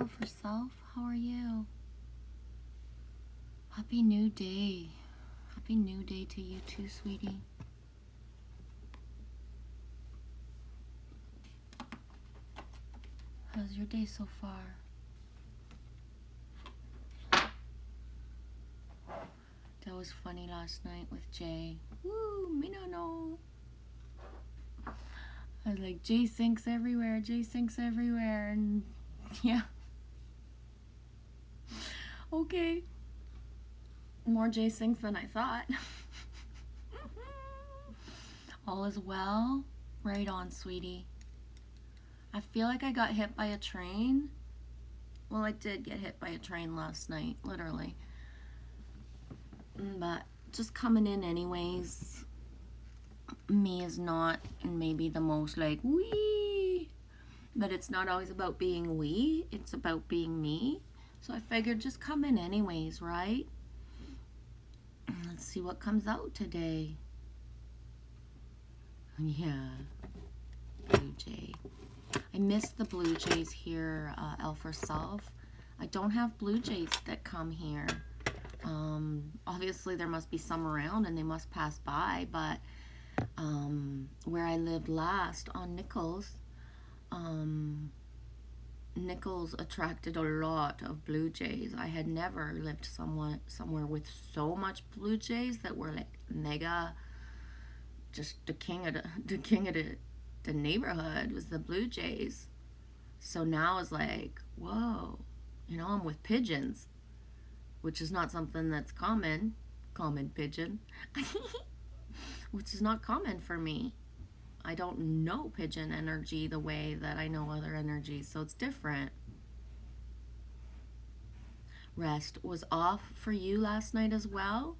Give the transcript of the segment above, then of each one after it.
Alpha Self. How are you? Happy new day. Happy new day to you too, sweetie. How's your day so far? That was funny last night with Jay. Woo, me no know. I was like, Jay sinks everywhere, Jay sinks everywhere, and yeah. Okay. More Jay sinks than I thought. All is well? Right on, sweetie. I feel like I got hit by a train. Well, I did get hit by a train last night, literally. But just coming in anyways. Me is not maybe the most like wee, but it's not always about being we, it's about being me. So I figured just come in anyways, right? Let's see what comes out today. Yeah, Blue Jay. I missed the Blue Jays here, Alpha Self. I don't have Blue Jays that come here. Obviously there must be some around and they must pass by, but where I lived last on Nichols, Nichols attracted a lot of Blue Jays. I had never lived somewhere with so much Blue Jays that were like mega, just the king of the neighborhood was the Blue Jays. So now it's like, whoa, you know, I'm with pigeons, which is not something that's common pigeon, which is not common for me. I don't know pigeon energy the way that I know other energies, so it's different. Rest was off for you last night as well.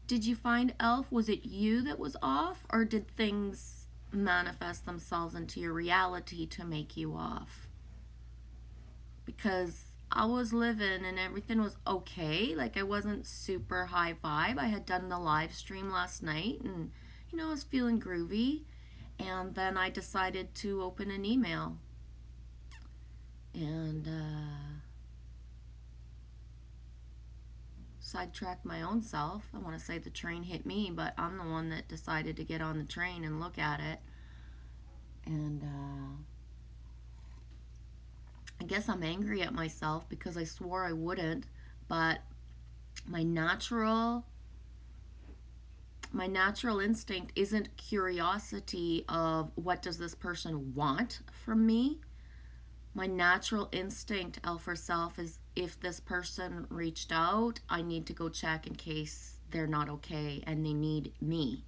Did you find, Elf, was it you that was off, or did things manifest themselves into your reality to make you off? Because I was living and everything was okay. Like, I wasn't super high vibe. I had done the live stream last night and, you know, I was feeling groovy. And then I decided to open an email. And sidetracked my own self. I want to say the train hit me, but I'm the one that decided to get on the train and look at it. And I guess I'm angry at myself because I swore I wouldn't, but my natural instinct isn't curiosity of what does this person want from me. My natural instinct, Alpha Self, is if this person reached out, I need to go check in case they're not okay and they need me,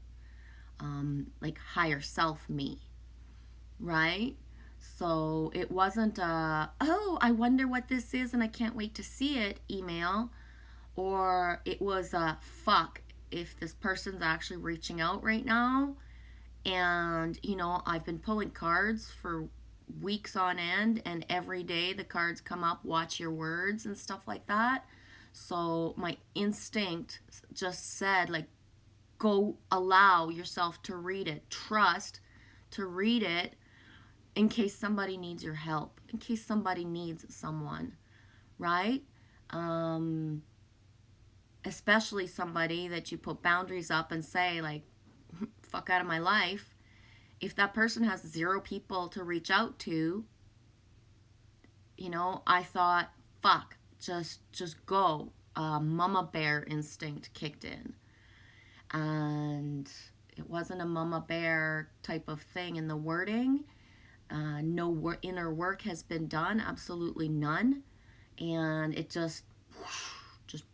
like higher self me, right? So it wasn't a, oh, I wonder what this is and I can't wait to see it email, or it was a, fuck, if this person's actually reaching out right now. And, you know, I've been pulling cards for weeks on end, and every day the cards come up, watch your words and stuff like that. So my instinct just said, like, go allow yourself to read it. Trust to read it in case somebody needs your help, in case somebody needs someone, right? Especially somebody that you put boundaries up and say, like, fuck out of my life. If that person has 0 people to reach out to, you know, I thought, fuck, just go. Mama bear instinct kicked in. And it wasn't a mama bear type of thing in the wording. No inner work has been done, absolutely none. And it just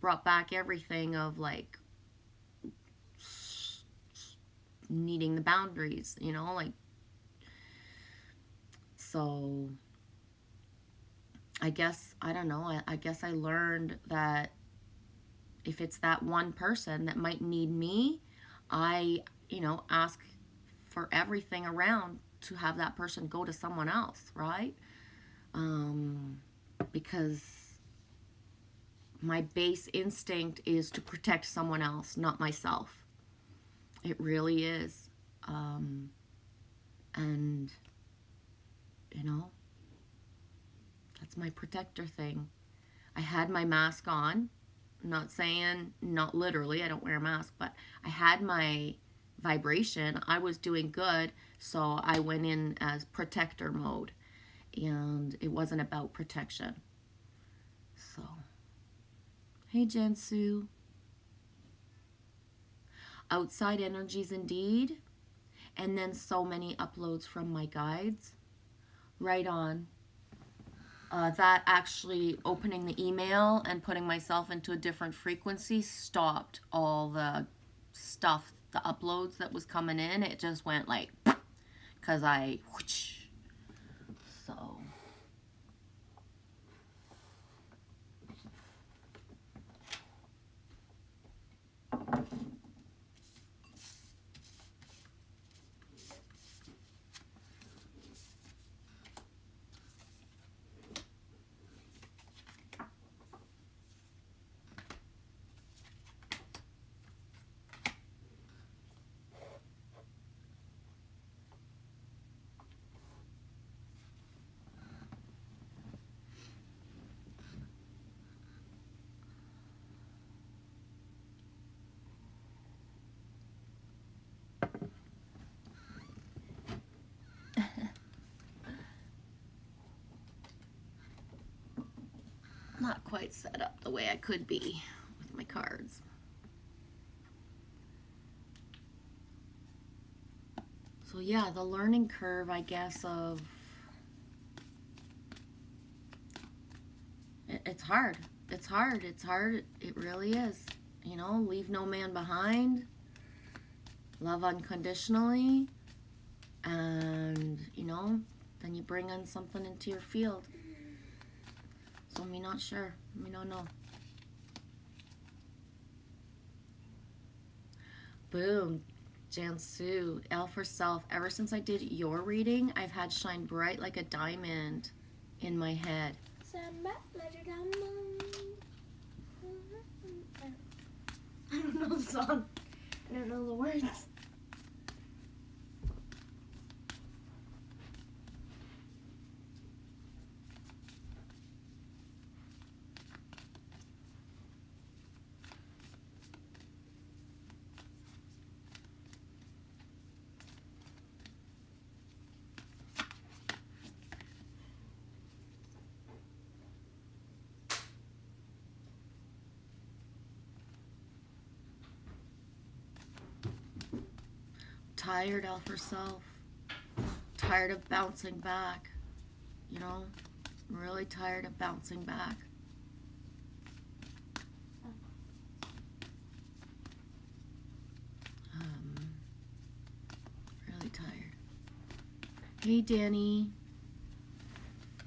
brought back everything of like needing the boundaries, you know, like, so I guess, I don't know, I guess I learned that if it's that one person that might need me, I, you know, ask for everything around to have that person go to someone else, right? Because my base instinct is to protect someone else, not myself. It really is. And, you know, That's my protector thing. I had my mask on. I'm not saying, not literally, I don't wear a mask, but I had my vibration. I was doing good, so I went in as protector mode, and it wasn't about protection. So, hey Jansu. Outside energies indeed, and then so many uploads from my guides. Right on. That actually opening the email and putting myself into a different frequency stopped all the stuff, the uploads that was coming in. It just went like, because I, whoosh. So. Not quite set up the way I could be with my cards. So yeah, the learning curve, I guess, of it's hard. It's hard. It's hard. It really is. You know, leave no man behind. Love unconditionally. And, you know, then you bring in something into your field. So me not sure. Me don't know. Boom. Jansu, L for self. Ever since I did your reading, I've had shine bright like a diamond in my head. I don't know the song. I don't know the words. Tired of herself, tired of bouncing back, you know, really tired of bouncing back. Really tired. Hey Danny,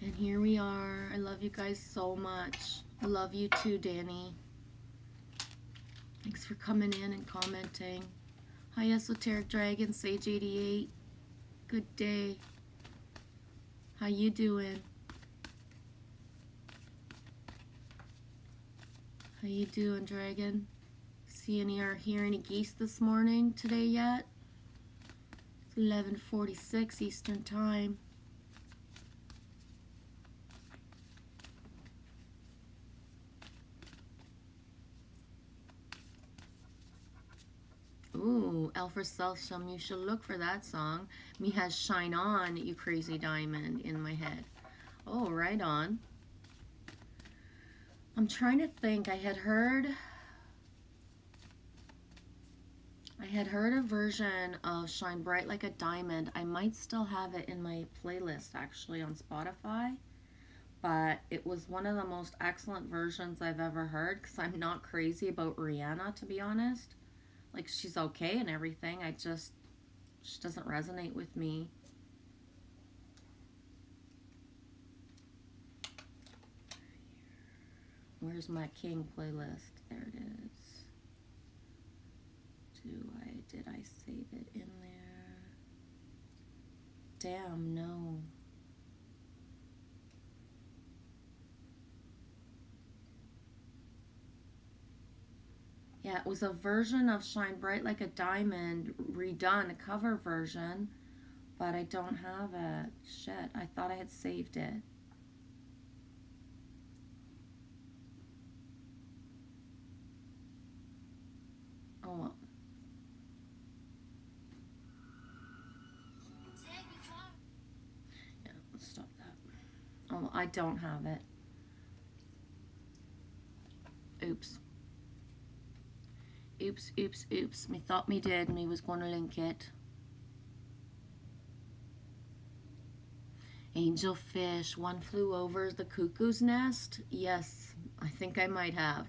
and here we are. I love you guys so much. I love you too, Danny. Thanks for coming in and commenting. Hi Esoteric Dragon, Sage 88. Good day. How you doing? How you doing, Dragon? See any or hear any geese this morning today yet? It's 11:46 Eastern Time. Ooh, L for Self-Shum, you should look for that song. Me has Shine On, You Crazy Diamond in my head. Oh, right on. I'm trying to think. I had heard a version of Shine Bright Like a Diamond. I might still have it in my playlist actually on Spotify. But it was one of the most excellent versions I've ever heard because I'm not crazy about Rihanna, to be honest. Like, she's okay and everything. She doesn't resonate with me. Where's my King playlist? There it is. Did I save it in there? Damn, no. Yeah, it was a version of Shine Bright Like a Diamond, redone, a cover version, but I don't have it. Shit, I thought I had saved it. Oh well. Yeah, let's stop that. Oh, well, I don't have it. Oops. Oops, oops, oops. Me thought me did, me was going to link it. Angelfish, One Flew Over the Cuckoo's Nest. Yes, I think I might have.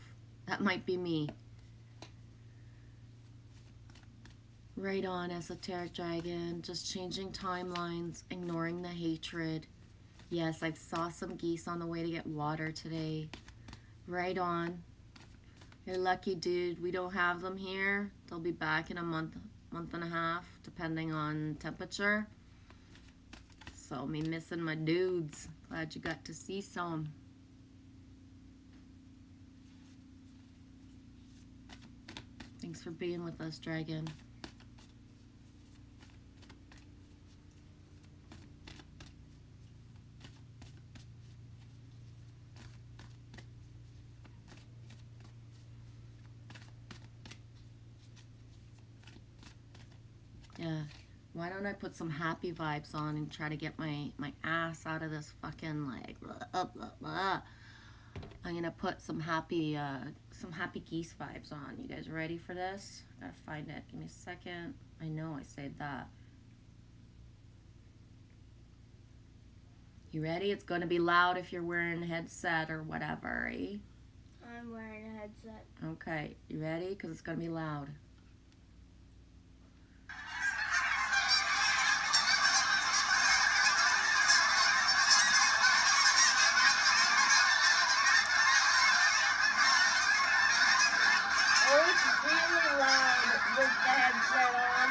That might be me. Right on, Esoteric Dragon. Just changing timelines, ignoring the hatred. Yes, I saw some geese on the way to get water today. Right on. You're lucky, dude. We don't have them here. They'll be back in a month and a half, depending on temperature. So, me missing my dudes. Glad you got to see some. Thanks for being with us, Dragon. Yeah. Why don't I put some happy vibes on and try to get my ass out of this fucking like blah, blah, blah. I'm gonna put some happy geese vibes on. You guys ready for this? Gotta find it. Give me a second. I know I said that. You ready? It's gonna be loud if you're wearing a headset or whatever, eh? I'm wearing a headset. Okay, you ready? Because it's gonna be loud. Oh, it's really loud with the headset on.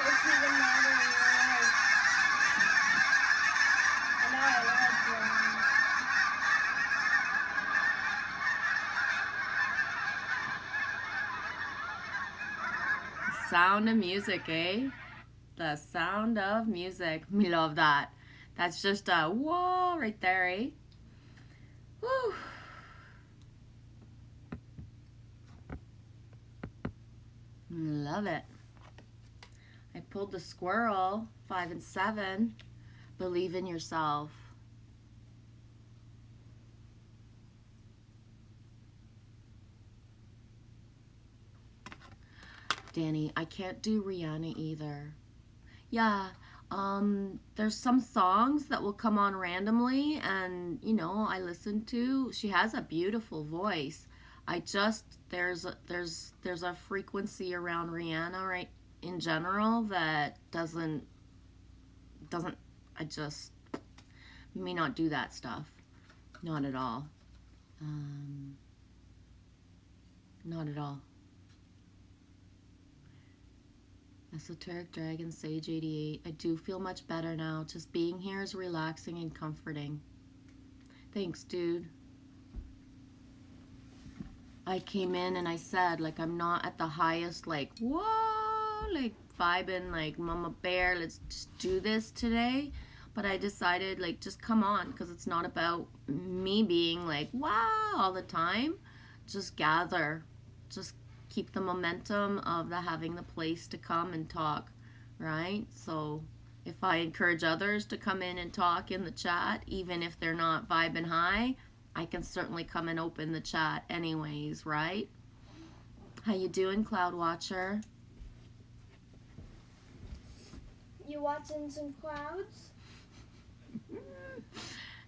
It's even louder in real life. I know I have the headset on. Sound of music, eh? The sound of music. We love that. That's just a whoa right there, eh? Woo. Love it. I pulled the squirrel, 5 and 7. Believe in yourself. Danny, I can't do Rihanna either. Yeah, there's some songs that will come on randomly and, you know, I listen to. She has a beautiful voice. I just there's a frequency around Rihanna right in general that doesn't I just may not do that stuff. Not at all. Not at all. Esoteric Dragon, Sage 88. I do feel much better now. Just being here is relaxing and comforting. Thanks, dude. I came in and I said, like, I'm not at the highest, like, whoa, like, vibing, like, Mama Bear, let's just do this today. But I decided, like, just come on, because it's not about me being, like, wow, all the time. Just gather. Just keep the momentum of the having the place to come and talk, right? So if I encourage others to come in and talk in the chat, even if they're not vibing high, I can certainly come and open the chat anyways, right? How you doing, Cloud Watcher? You watching some clouds?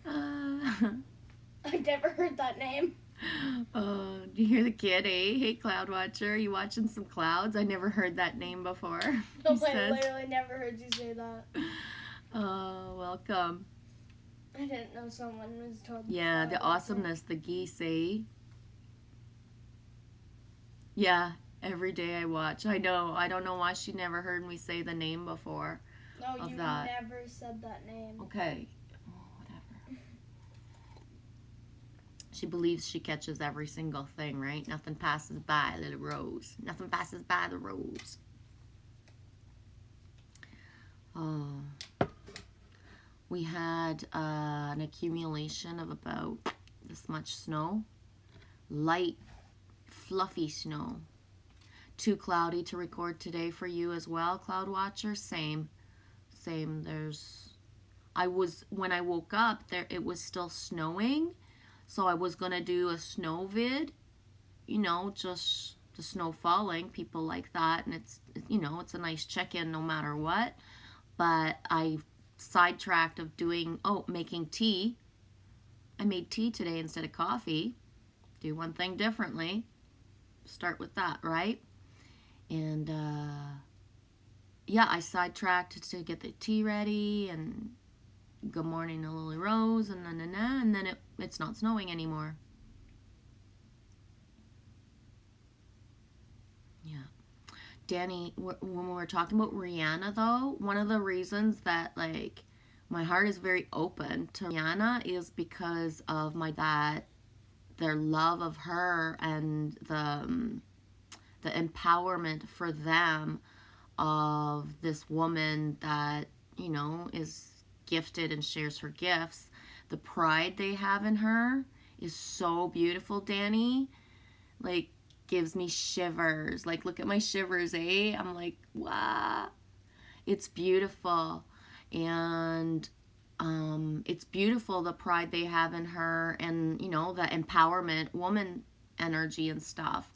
I've never heard that name. Oh, do you hear the kid, eh? Hey, Cloud Watcher, you watching some clouds? I never heard that name before. No, I literally never heard you say that. Oh, welcome. I didn't know someone was told. Yeah, the awesomeness, the geese, eh? Yeah, every day I watch. I know. I don't know why she never heard me say the name before. No, of you that. never said that name. Okay. Oh, whatever. She believes she catches every single thing, right? Nothing passes by, little Rose. Nothing passes by the Rose. Oh. We had an accumulation of about this much snow. Light, fluffy snow. Too cloudy to record today for you as well, Cloud Watcher. Same. When I woke up, it was still snowing. So I was going to do a snow vid, just the snow falling. People like that. And it's a nice check-in no matter what. But I sidetracked of making tea. I made tea today instead of coffee. Do one thing differently. Start with that, right? And I sidetracked to get the tea ready and good morning to Lily Rose and then it's not snowing anymore. Yeah. Danny, when we were talking about Rihanna though, one of the reasons that like my heart is very open to Rihanna is because of my dad, their love of her and the empowerment for them of this woman that, is gifted and shares her gifts. The pride they have in her is so beautiful, Danny. Like, gives me shivers. Like, look at my shivers, eh? I'm like, wow. It's beautiful. And it's beautiful, the pride they have in her and, the empowerment, woman energy and stuff.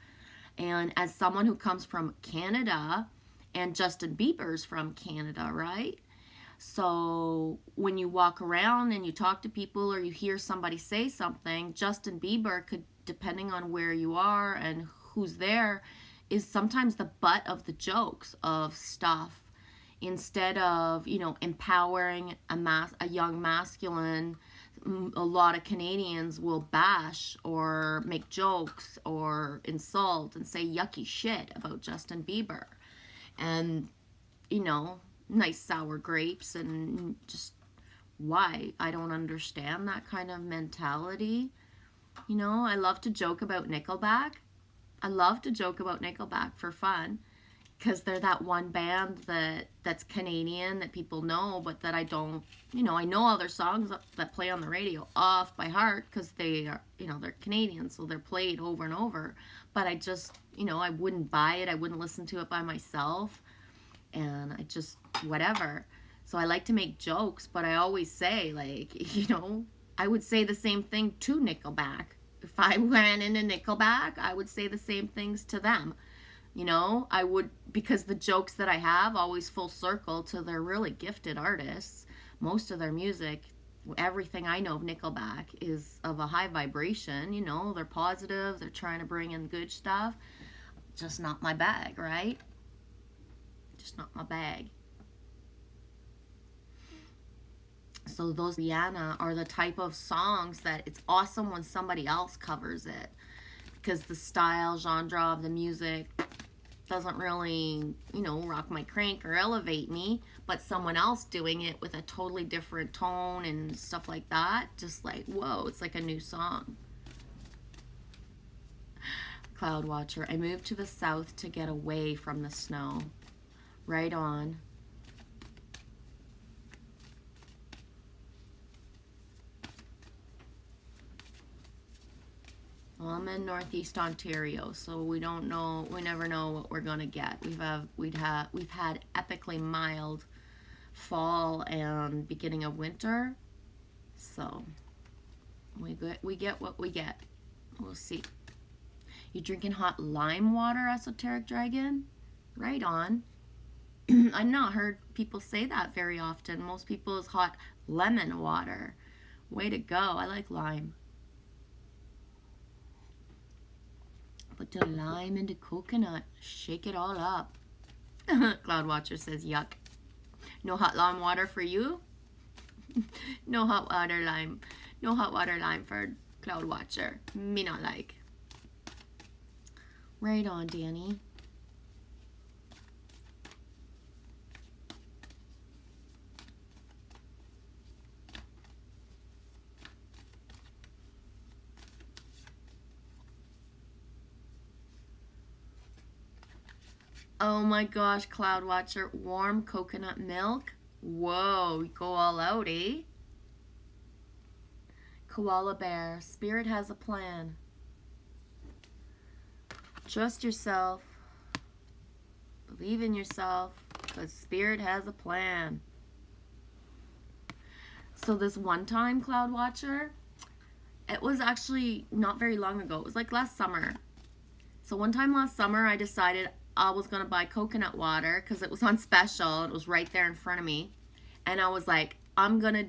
And as someone who comes from Canada, and Justin Bieber's from Canada, right? So when you walk around and you talk to people or you hear somebody say something, Justin Bieber could, depending on where you are and who's there, is sometimes the butt of the jokes of stuff. Instead of, empowering a young masculine, a lot of Canadians will bash or make jokes or insult and say yucky shit about Justin Bieber. And, nice sour grapes and just why? I don't understand that kind of mentality. I love to joke about Nickelback. For fun. Because they're that one band that's Canadian that people know, but that I don't, I know all their songs that play on the radio off by heart because they are, they're Canadian, so they're played over and over. But I just, I wouldn't buy it. I wouldn't listen to it by myself. And I just, whatever. So I like to make jokes, but I always say, like, I would say the same thing to Nickelback. If I went into Nickelback, I would say the same things to them. I would, because the jokes that I have always full circle to their really gifted artists. Most of their music, everything I know of Nickelback is of a high vibration. They're positive, they're trying to bring in good stuff. Just not my bag, right? Just not my bag. So those Rihanna are the type of songs that it's awesome when somebody else covers it. Because the style, genre of the music doesn't really, rock my crank or elevate me, but someone else doing it with a totally different tone and stuff like that, just like, whoa, it's like a new song. Cloud Watcher, I moved to the south to get away from the snow. Right on. Well, I'm in Northeast Ontario, so we never know what we're gonna get. We've had epically mild fall and beginning of winter, so we get what we get. We'll see. You drinking hot lime water, Esoteric Dragon? Right on. I've not heard people say that very often. Most people is hot lemon water. Way to go. I like lime. Put the lime into coconut. Shake it all up. Cloud Watcher says, yuck. No hot lime water for you? No hot water lime. No hot water lime for Cloud Watcher. Me not like. Right on, Danny. Oh my gosh, Cloud Watcher, warm coconut milk. Whoa, go all out, eh? Koala bear, spirit has a plan. Trust yourself. Believe in yourself, because spirit has a plan. So this one time, Cloud Watcher, it was actually not very long ago. It was like last summer. So one time last summer, I decided I was going to buy coconut water because it was on special. It was right there in front of me. And I was like, I'm going to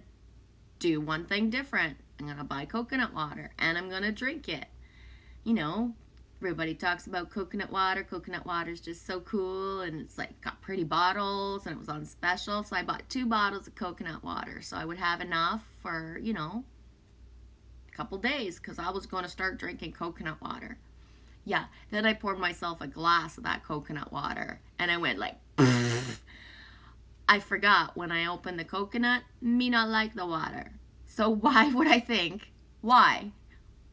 do one thing different. I'm going to buy coconut water and I'm going to drink it. You know, everybody talks about coconut water. Coconut water is just so cool, and it's like got pretty bottles, and it was on special. So I bought 2 bottles of coconut water so I would have enough for, you know, a couple days, because I was going to start drinking coconut water. Yeah, then I poured myself a glass of that coconut water, and I went like, I forgot when I opened the coconut, me not like the water. So why would I think, why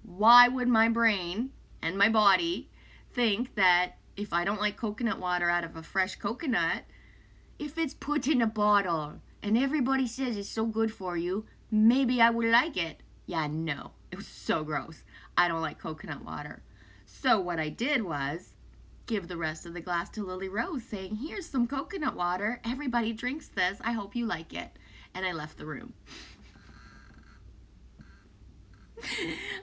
would my brain and my body think that if I don't like coconut water out of a fresh coconut, if it's put in a bottle and everybody says it's so good for you, maybe I would like it? Yeah, no, it was so gross. I don't like coconut water. So what I did was give the rest of the glass to Lily Rose, saying, here's some coconut water. Everybody drinks this. I hope you like it. And I left the room.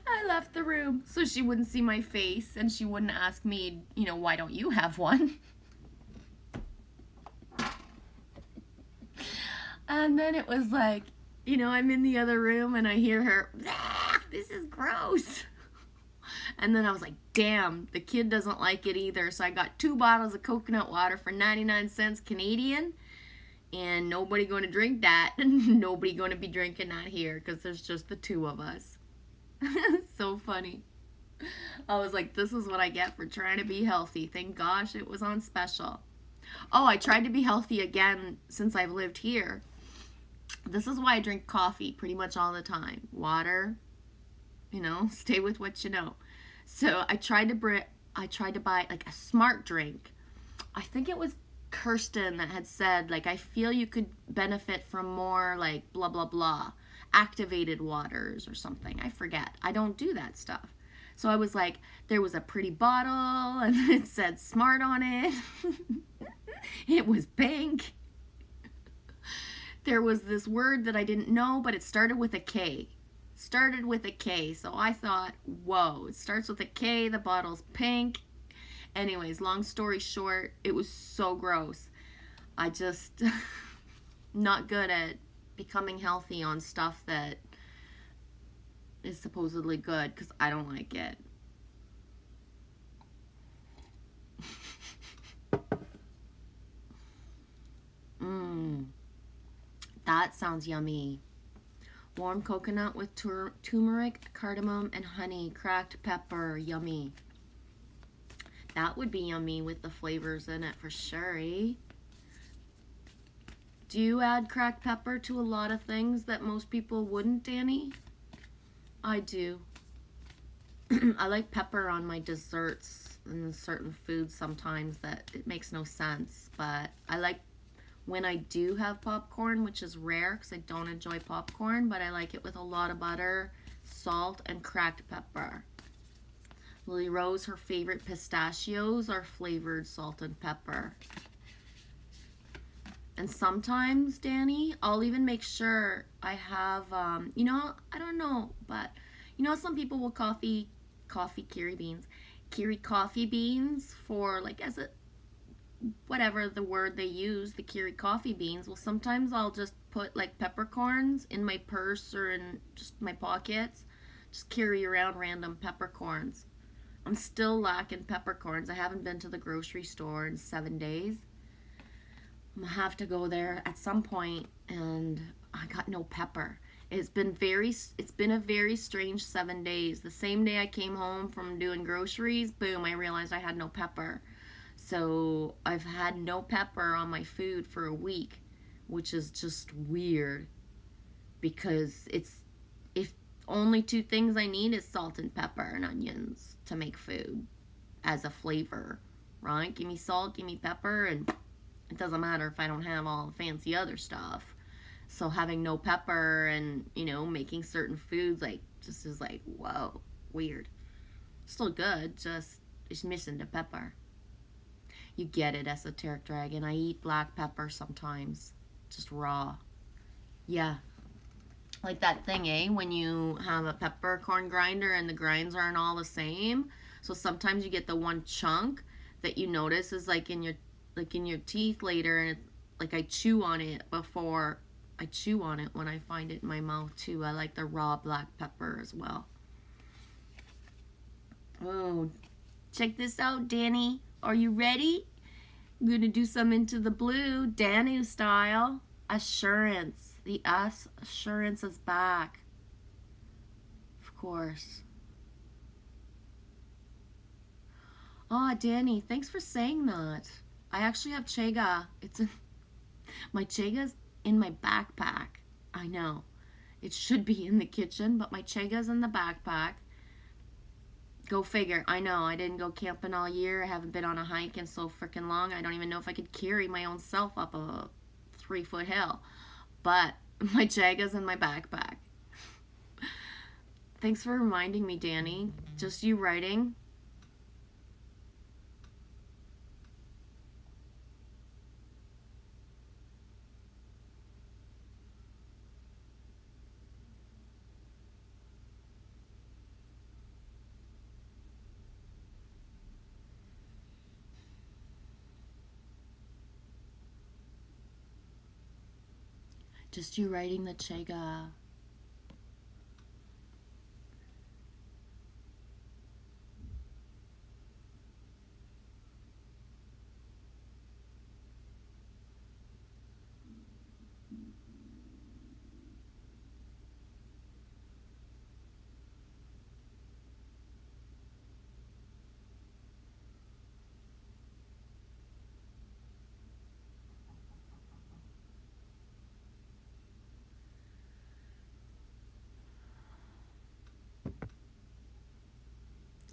I left the room so she wouldn't see my face and she wouldn't ask me, you know, why don't you have one? And then it was like, you know, I'm in the other room and I hear her, this is gross. And then I was like, damn, the kid doesn't like it either. So I got 2 bottles of coconut water for 99 cents Canadian. And nobody going to drink that. Nobody going to be drinking that here because there's just the 2 of us. So funny. I was like, this is what I get for trying to be healthy. Thank gosh it was on special. Oh, I tried to be healthy again since I've lived here. This is why I drink coffee pretty much all the time. Water, you know, stay with what you know. So I tried to buy like a smart drink. I think it was Kirsten that had said, like, I feel you could benefit from more like blah blah blah activated waters or something. I forget. I don't do that stuff. So I was like, there was a pretty bottle and it said smart on it. It was pink. There was this word that I didn't know, but it started with a K. Started with a K. So I thought, whoa, it starts with a K, the bottle's pink. Anyways, long story short, it was so gross. I just not good at becoming healthy on stuff that is supposedly good because I don't like it. That sounds yummy. Warm coconut with turmeric, cardamom, and honey. Cracked pepper. Yummy. That would be yummy with the flavors in it for sure, eh? Do you add cracked pepper to a lot of things that most people wouldn't, Danny? I do. I like pepper on my desserts and certain foods sometimes that it makes no sense. But I like when I do have popcorn, which is rare because I don't enjoy popcorn, but I like it with a lot of butter, salt, and cracked pepper. Lily Rose, her favorite pistachios are flavored salt and pepper. And sometimes, Danny, I'll even make sure I have, you know, I don't know, but you know, some people will kiri coffee beans for like as a, whatever the word they use, the kiri coffee beans. Well, sometimes I'll just put like peppercorns in my purse or in just my pockets, just carry around random peppercorns. I'm still lacking peppercorns. I haven't been to the grocery store in 7 days. I'm gonna have to go there at some point, and I got no pepper. It's been a very strange 7 days. The same day I came home from doing groceries, boom, I realized I had no pepper. So I've had no pepper on my food for a week, which is just weird because if only 2 things I need is salt and pepper and onions to make food as a flavor. right? Give me salt, give me pepper, and it doesn't matter if I don't have all the fancy other stuff. So having no pepper and, you know, making certain foods like just is like, whoa, weird. Still good, just it's missing the pepper. You get it, esoteric dragon. I eat black pepper sometimes, just raw. Yeah, like that thing, eh? When you have a peppercorn grinder and the grinds aren't all the same. So sometimes you get the one chunk that you notice is like in your teeth later, and it's like I chew on it before I chew on it when I find it in my mouth too. I like the raw black pepper as well. Oh, check this out, Danny. Are you ready? I'm gonna do some Into the Blue, Danu style. Assurance. The assurance is back. Of course. Oh, Danny, thanks for saying that. I actually have Chega. My Chega's in my backpack. I know. It should be in the kitchen, but my Chega's in the backpack. Go figure. I know. I didn't go camping all year. I haven't been on a hike in so freaking long. I don't even know if I could carry my own self up a 3-foot hill. But my Chega's in my backpack. Thanks for reminding me, Danny. Just you writing. Just you writing the Chega.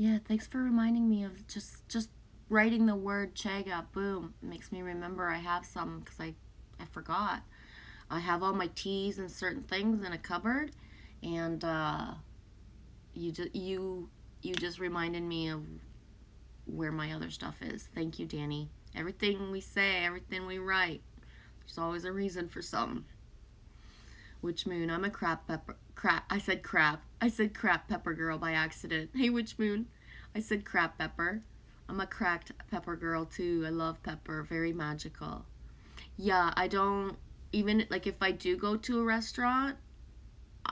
Yeah, thanks for reminding me of just writing the word Chega. Boom. It makes me remember I have some because I forgot. I have all my teas and certain things in a cupboard, and you just reminded me of where my other stuff is. Thank you, Danny. Everything we say, everything we write, there's always a reason for something. Witch Moon, I'm a crap pepper. I said crap pepper girl by accident. Hey, Witch Moon, I said crap pepper. I'm a cracked pepper girl too. I love pepper. Very magical. Yeah, I don't even like if I do go to a restaurant.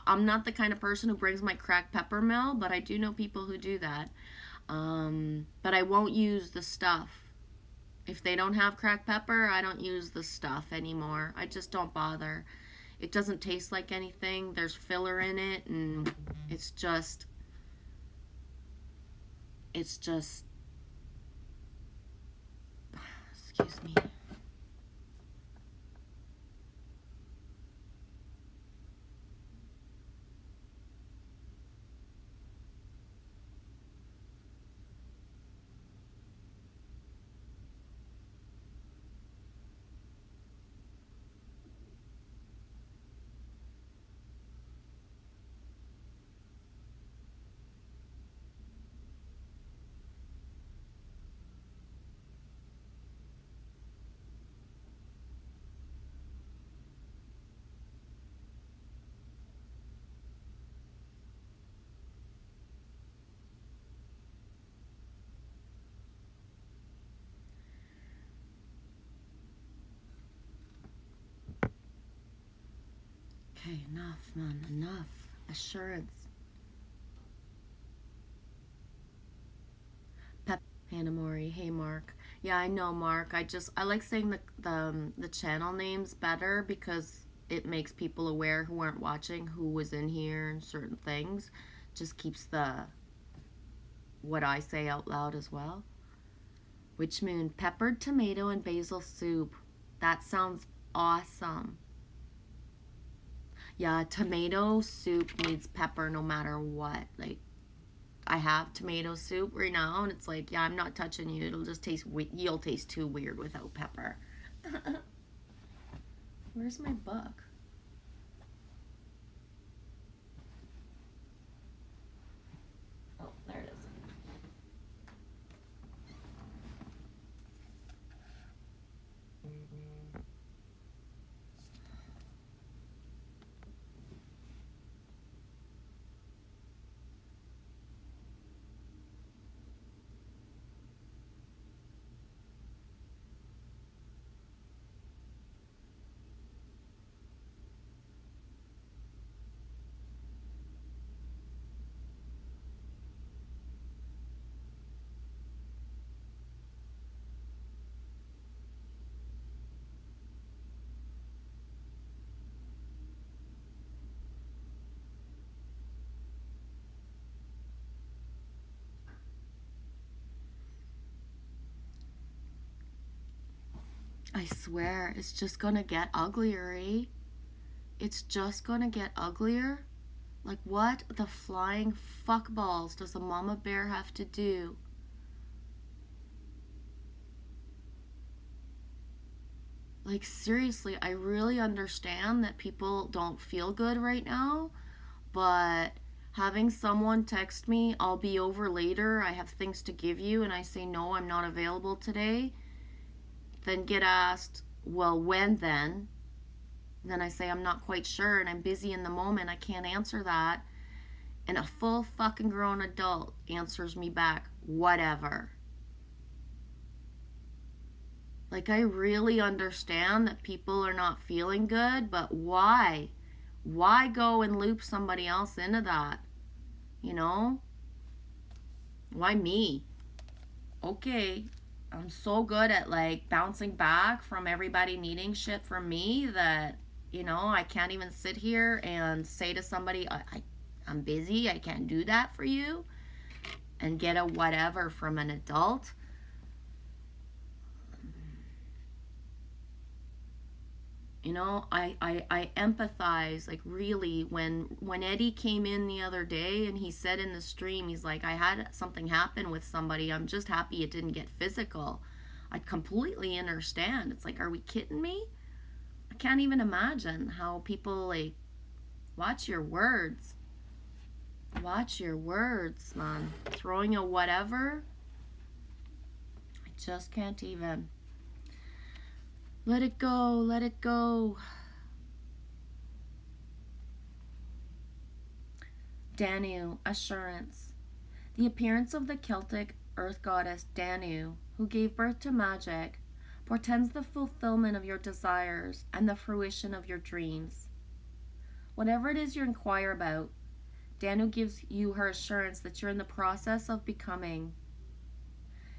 I'm not the kind of person who brings my cracked pepper mill, but I do know people who do that. But I won't use the stuff. If they don't have cracked pepper, I don't use the stuff anymore. I just don't bother. It doesn't taste like anything. There's filler in it, and it's just excuse me. Okay, enough, man, enough. Assurance. Hannah Mori, hey Mark. Yeah, I know, Mark. I like saying the channel names better because it makes people aware who aren't watching who was in here and certain things. Just keeps the what I say out loud as well. Witch Moon, peppered tomato and basil soup. That sounds awesome. Yeah, tomato soup needs pepper no matter what. Like I have tomato soup right now, and it's like, yeah, I'm not touching you. It'll just taste, you'll taste too weird without pepper. Where's my book? Oh, there it is. I swear, it's just gonna get uglier, eh? It's just gonna get uglier. Like, what the flying fuckballs does a mama bear have to do? Like, seriously, I really understand that people don't feel good right now, but having someone text me, I'll be over later, I have things to give you, and I say, no, I'm not available today, then get asked, well, when then? Then I say, I'm not quite sure, and I'm busy in the moment, I can't answer that. And a full fucking grown adult answers me back, whatever. Like, I really understand that people are not feeling good, but why? Why go and loop somebody else into that? You know? Why me? Okay, I'm so good at like bouncing back from everybody needing shit from me that, you know, I can't even sit here and say to somebody, I'm busy, I can't do that for you, and get a whatever from an adult. You know, I empathize, like, really, when Eddie came in the other day and he said in the stream, he's like, I had something happen with somebody, I'm just happy it didn't get physical. I completely understand. It's like, are we kidding me? I can't even imagine how people, like, watch your words. Watch your words, man. Throwing a whatever, I just can't even. Let it go, let it go. Danu, assurance. The appearance of the Celtic earth goddess Danu, who gave birth to magic, portends the fulfillment of your desires and the fruition of your dreams. Whatever it is you inquire about, Danu gives you her assurance that you're in the process of becoming.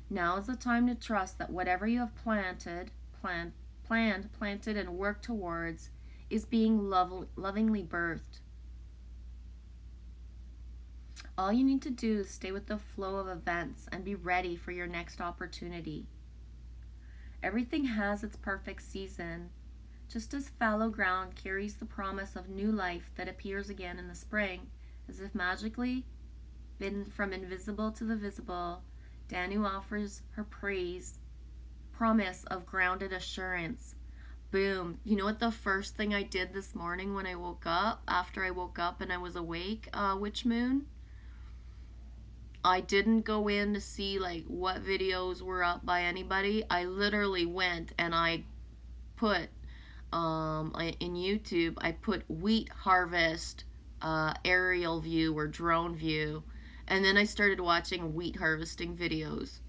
Now is the time to trust that whatever you have planted, and worked towards is being lovingly birthed. All you need to do is stay with the flow of events and be ready for your next opportunity. Everything has its perfect season, just as fallow ground carries the promise of new life that appears again in the spring, as if magically, from invisible to the visible, Danu offers her promise of grounded assurance. Boom. You know what the first thing I did this morning when I woke up, after I woke up and I was awake, Witch Moon? I didn't go in to see like what videos were up by anybody. I literally went and I put in YouTube, I put wheat harvest aerial view or drone view, and then I started watching wheat harvesting videos.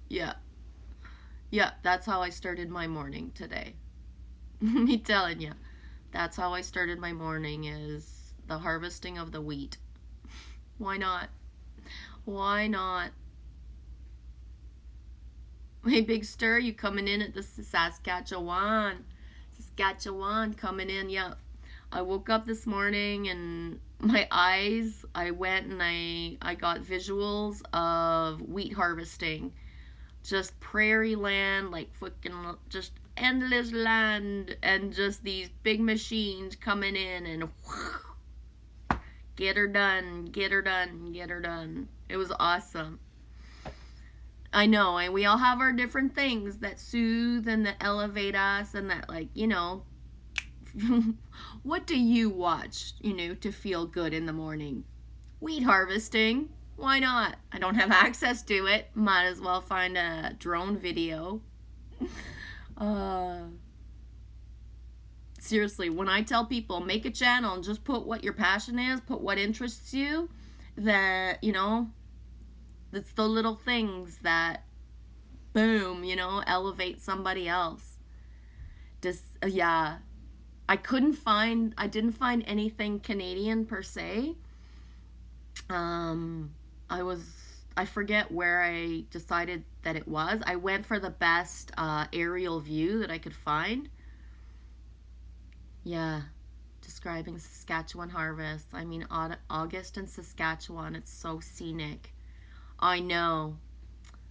Yeah, that's how I started my morning today. Me telling you, that's how I started my morning, is the harvesting of the wheat. Why not? Why not? Hey, Big Stir, you coming in at the Saskatchewan coming in. Yeah, I woke up this morning and my eyes, I went and I got visuals of wheat harvesting. Just prairie land, like fucking just endless land, and just these big machines coming in and get her done, get her done, get her done. It was awesome. I know, and we all have our different things that soothe and that elevate us and that, like, what do you watch, to feel good in the morning? Wheat harvesting. Why not? I don't have access to it. Might as well find a drone video. Seriously, when I tell people make a channel and just put what your passion is, put what interests you, that, it's the little things that, boom, elevate somebody else. Yeah. I didn't find anything Canadian per se. I forget where I decided that it was. I went for the best aerial view that I could find. Yeah, describing Saskatchewan harvest. I mean, August in Saskatchewan, it's so scenic. I know.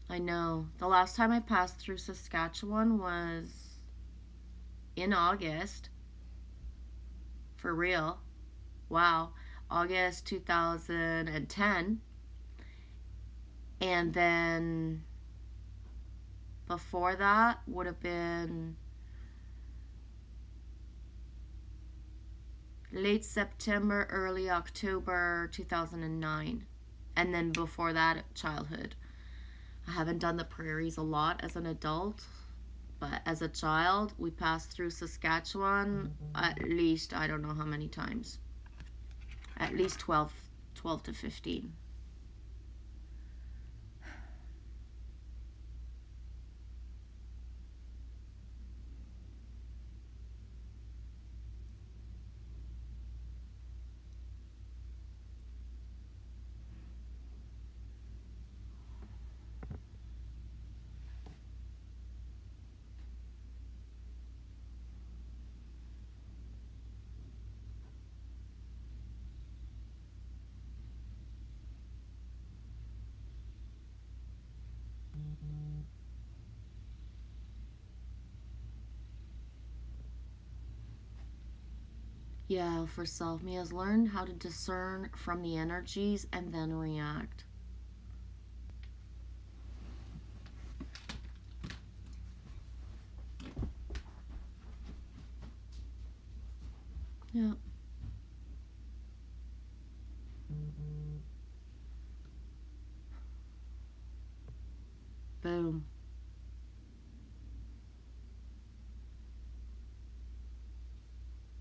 The last time I passed through Saskatchewan was in August. For real. Wow. August 2010. And then before that would have been late September, early October 2009. And then before that, childhood. I haven't done the prairies a lot as an adult, but as a child, we passed through Saskatchewan at least, I don't know how many times. At least 12 to 15. Yeah, for self, me has learned how to discern from the energies and then react. Yeah. Boom.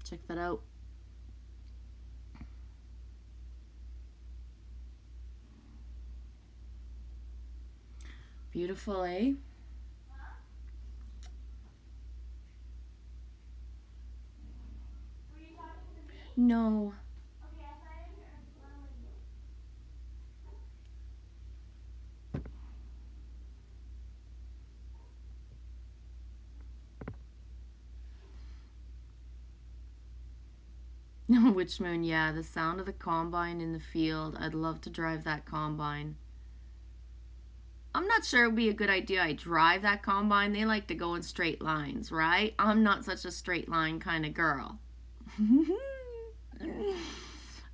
Check that out. Beautiful, eh? No. Witch Moon, yeah, the sound of the combine in the field. I'd love to drive that combine. I'm not sure it would be a good idea I drive that combine. They like to go in straight lines, right? I'm not such a straight line kind of girl.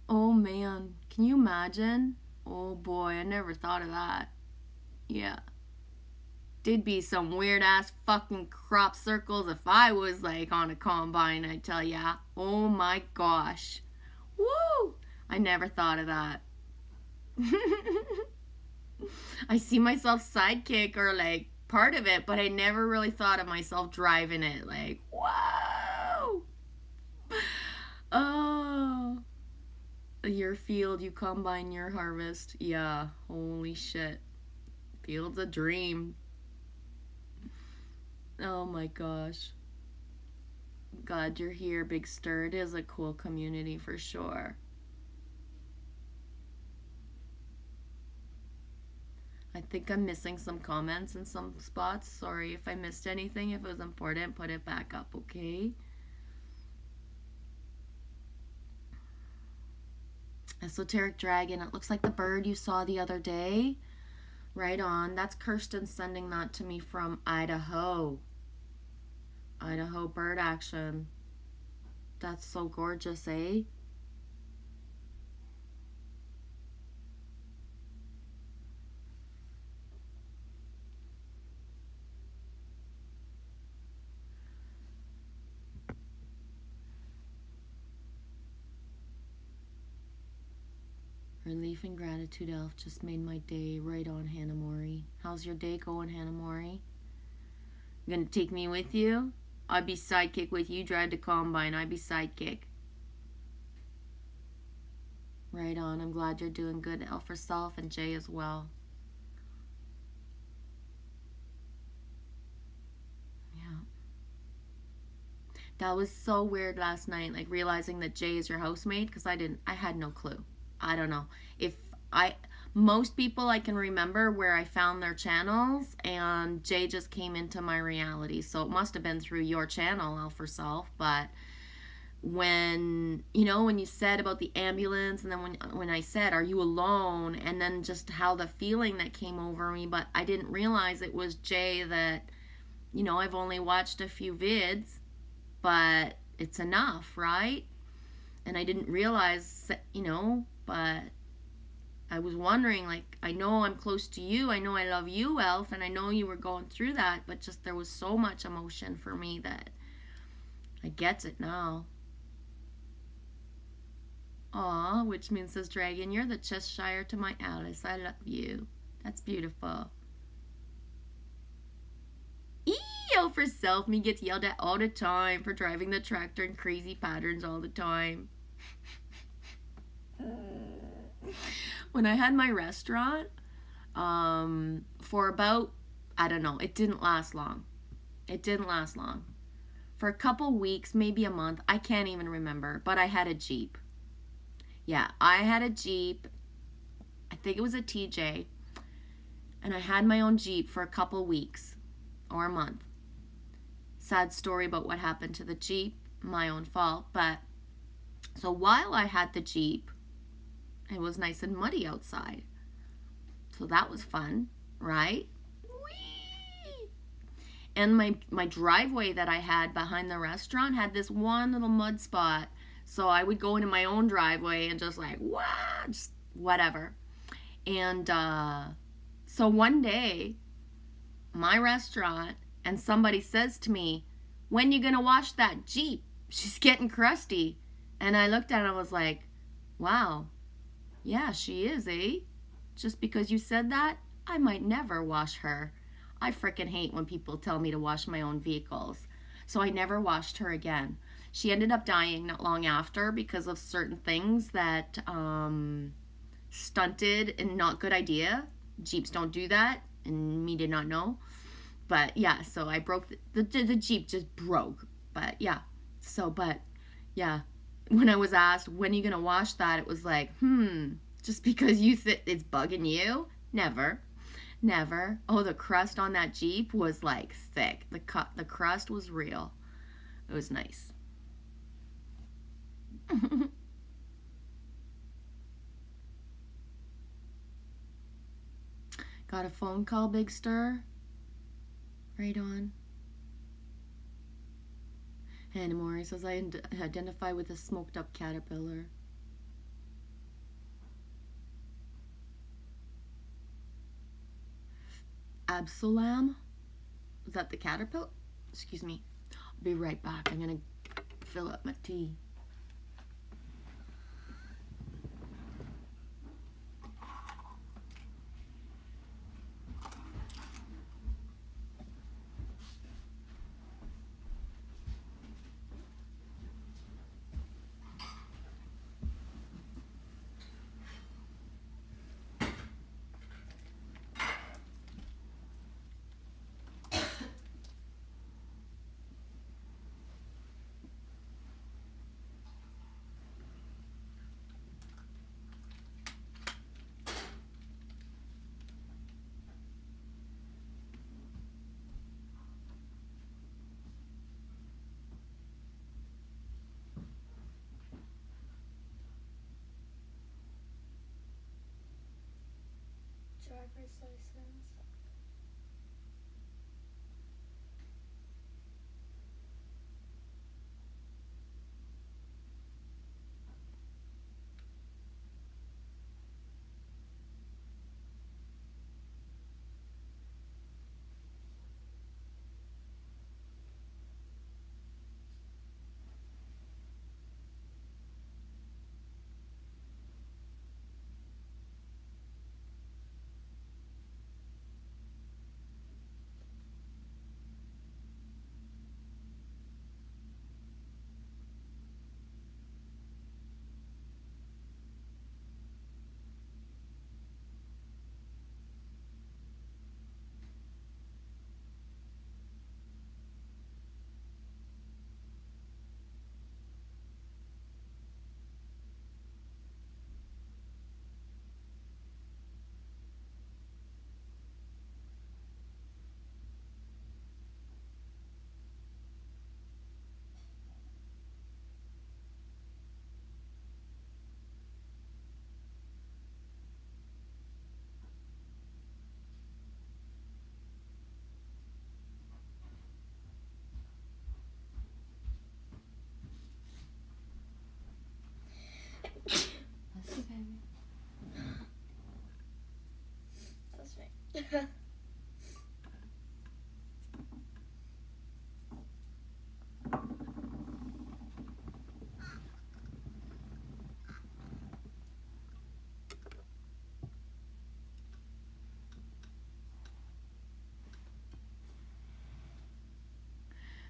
Oh man, can you imagine? Oh boy, I never thought of that. Yeah. Did be some weird ass fucking crop circles if I was like on a combine, I tell ya. Oh my gosh. Woo! I never thought of that. I see myself sidekick or like part of it, but I never really thought of myself driving it. Like, whoa! Oh. Your field, you combine your harvest. Yeah, holy shit. Field's a dream. Oh my gosh. Glad you're here, Big Stir. It is a cool community for sure. I think I'm missing some comments in some spots. Sorry if I missed anything. If it was important, put it back up, okay? Esoteric Dragon. It looks like the bird you saw the other day. Right on. That's Kirsten sending that to me from Idaho. Idaho bird action. That's so gorgeous, eh? Relief and gratitude, Elf, just made my day. Right on, Hannah Mori. How's your day going, Hannah Mori? You gonna take me with you? I'd be sidekick with you. Drive to Combine. I'd be sidekick. Right on. I'm glad you're doing good, Elf herself, and Jay as well. Yeah. That was so weird last night, like realizing that Jay is your housemate, because I had no clue. I don't know. Most people I can remember where I found their channels, and Jay just came into my reality. So it must have been through your channel, Elf herself, but when you said about the ambulance, and then when I said, are you alone, and then just how the feeling that came over me, but I didn't realize it was Jay. That I've only watched a few vids, but it's enough, right? And I didn't realize, but I was wondering, like, I know I'm close to you, I know I love you, Elf, and I know you were going through that, but just there was so much emotion for me that I get it now. Aw, which means, says Dragon, you're the Cheshire to my Alice. I love you. That's beautiful. Elf herself, me gets yelled at all the time for driving the tractor in crazy patterns all the time. When I had my restaurant, for about, I don't know, it didn't last long. For a couple weeks, maybe a month, I can't even remember, but I had a Jeep. Yeah, I had a Jeep. I think it was a TJ. And I had my own Jeep for a couple weeks or a month. Sad story about what happened to the Jeep. My own fault. But so while I had the Jeep, it was nice and muddy outside. So that was fun, right? Whee! And my driveway that I had behind the restaurant had this one little mud spot. So I would go into my own driveway and just like, wow, just whatever. And so one day, my restaurant, and somebody says to me, when you gonna wash that Jeep? She's getting crusty. And I looked at it and I was like, wow, yeah, she is, eh? Just because you said that, I might never wash her. I frickin' hate when people tell me to wash my own vehicles. So I never washed her again. She ended up dying not long after because of certain things that stunted, and not good idea. Jeeps don't do that, and me did not know. But yeah, so I broke the Jeep just broke. But yeah, when I was asked, when are you gonna wash that, it was like, just because it's bugging you? Never. Oh, the crust on that Jeep was like thick. The crust was real. It was nice. Got a phone call, Big Stir? Right on. Hannah Mori says, I identify with a smoked up caterpillar. Absolam? Is that the caterpillar? Excuse me. I'll be right back. I'm going to fill up my tea. Driver's license.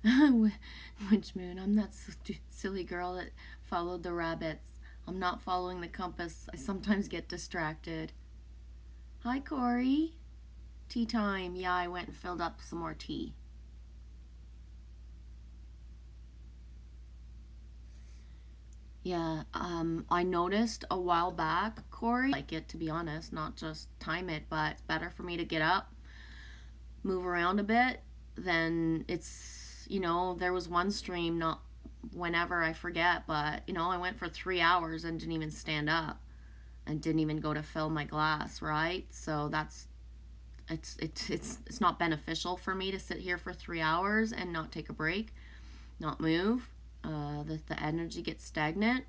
Which moon? I'm that silly girl that followed the rabbits. I'm not following the compass. I sometimes get distracted. Hi, Corey. Tea time. Yeah, I went and filled up some more tea. Yeah, I noticed a while back, Corey, like it to be honest, not just time it, but it's better for me to get up, move around a bit, then it's, there was one stream, not whenever I forget, but, I went for 3 hours and didn't even stand up and didn't even go to fill my glass, right? So it's not beneficial for me to sit here for 3 hours and not take a break, not move. The energy gets stagnant.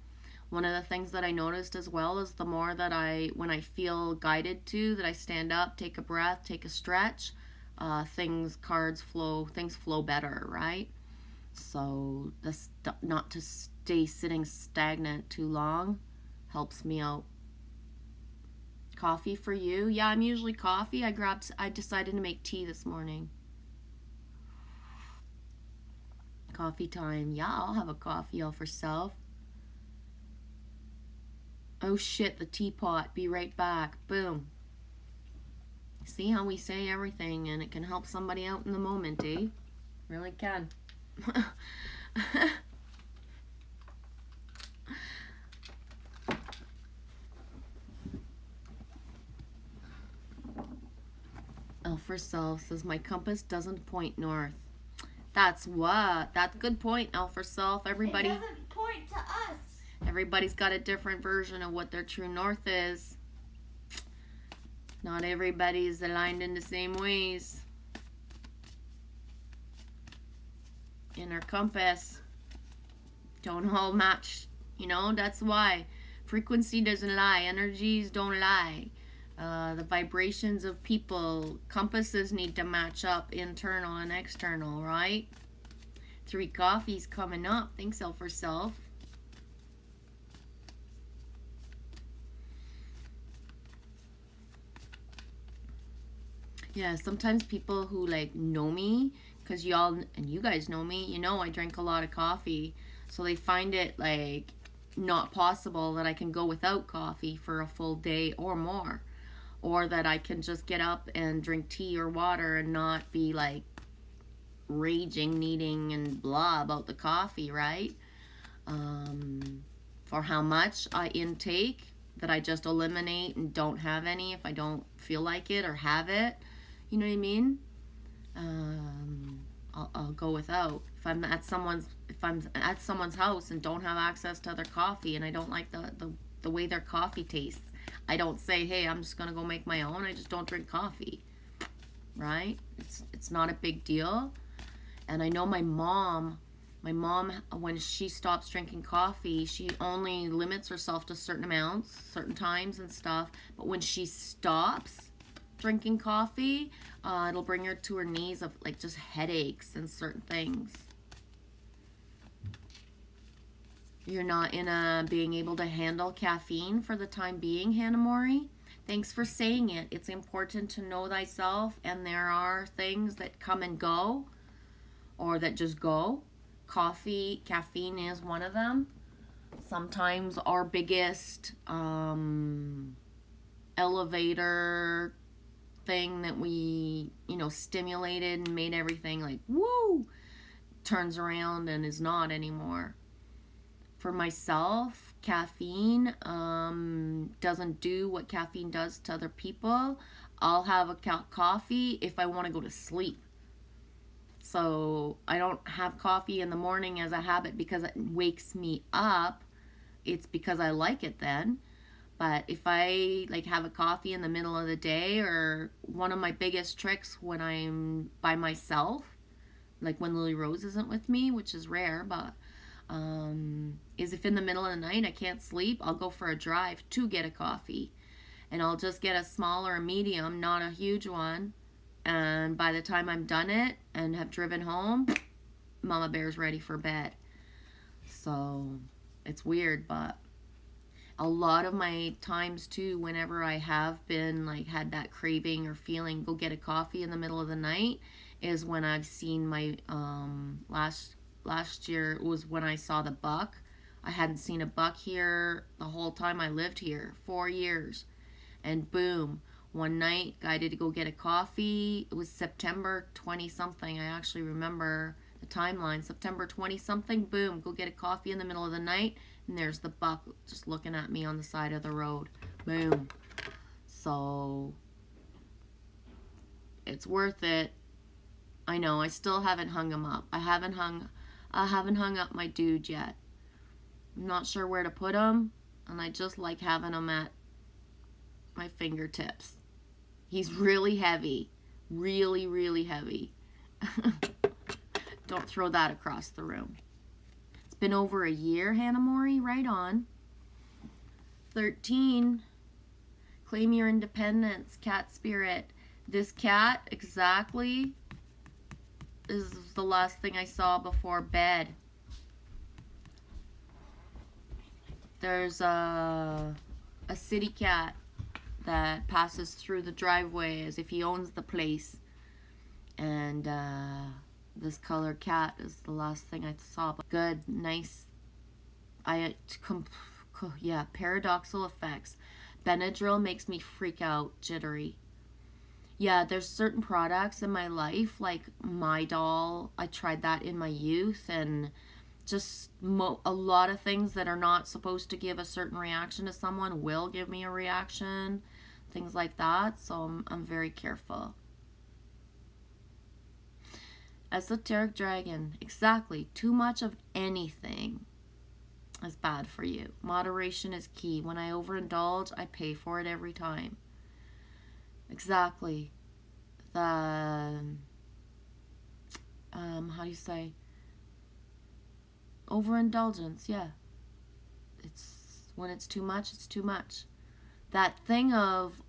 One of the things that I noticed as well is the more that when I feel guided to, that I stand up, take a breath, take a stretch, things flow better, right? So not to stay sitting stagnant too long helps me out. Coffee for you? Yeah, I'm usually coffee. I decided to make tea this morning. Coffee time. Yeah, I'll have a coffee all for self. Oh shit, the teapot. Be right back. Boom. See how we say everything and it can help somebody out in the moment, eh? Really can. Elfer Self says, my compass doesn't point north. That's a good point, Elfer Self. Everybody. It doesn't point to us. Everybody's got a different version of what their true north is. Not everybody's aligned in the same ways. In our compass, don't all match. That's why. Frequency doesn't lie. Energies don't lie. The vibrations of people, compasses need to match up, internal and external, right? 3 coffees coming up. Thanks, Elfer Self. Yeah, sometimes people who know me, because you guys know me, I drink a lot of coffee, so they find it not possible that I can go without coffee for a full day or more, or that I can just get up and drink tea or water and not be raging, needing, and blah about the coffee, right? For how much I intake, that I just eliminate and don't have any if I don't feel like it or have it. You know what I mean? I'll go without. If I'm at someone's house and don't have access to their coffee and I don't like the way their coffee tastes, I don't say, hey, I'm just gonna go make my own. I just don't drink coffee, right? It's not a big deal. And I know my mom, when she stops drinking coffee, she only limits herself to certain amounts, certain times and stuff. But when she stops drinking coffee, it'll bring her to her knees of just headaches and certain things. You're not in a being able to handle caffeine for the time being, Hannah Mori. Thanks for saying it. It's important to know thyself, and there are things that come and go, or that just go. Caffeine is one of them. Sometimes our biggest elevator thing that we, stimulated and made everything woo, turns around and is not anymore. For myself, caffeine doesn't do what caffeine does to other people. I'll have a coffee if I want to go to sleep. So I don't have coffee in the morning as a habit because it wakes me up. It's because I like it then. But if I have a coffee in the middle of the day, or one of my biggest tricks when I'm by myself, when Lily Rose isn't with me, which is rare, but is if in the middle of the night I can't sleep, I'll go for a drive to get a coffee. And I'll just get a small or a medium, not a huge one. And by the time I'm done it and have driven home, Mama Bear's ready for bed. So it's weird, but a lot of my times too, whenever I have been had that craving or feeling, go get a coffee in the middle of the night, is when I've seen my last year was when I saw the buck. I hadn't seen a buck here the whole time I lived here, 4 years. And boom, one night, guy did go get a coffee. It was September 20 something. I actually remember the timeline. September 20 something, boom, go get a coffee in the middle of the night, and there's the buck just looking at me on the side of the road. Boom. So it's worth it. I know, I still haven't hung him up. I haven't hung up my dude yet. I'm not sure where to put him, and I just like having him at my fingertips. He's really heavy. Really, really heavy. Don't throw that across the room. It's been over a year, Hannah Mori. Right on. 13. Claim your independence, cat spirit. This cat, exactly, is the last thing I saw before bed. There's a city cat that passes through the driveway as if he owns the place. And this colored cat is the last thing I saw. But good, nice. Paradoxal effects. Benadryl makes me freak out, jittery. Yeah, there's certain products in my life, like Midol. I tried that in my youth, and just a lot of things that are not supposed to give a certain reaction to someone will give me a reaction, things like that. So I'm very careful. Esoteric dragon, exactly. Too much of anything is bad for you. Moderation is key. When I overindulge, I pay for it every time. Exactly. The how do you say? Overindulgence, yeah. It's when it's too much, it's too much. That thing of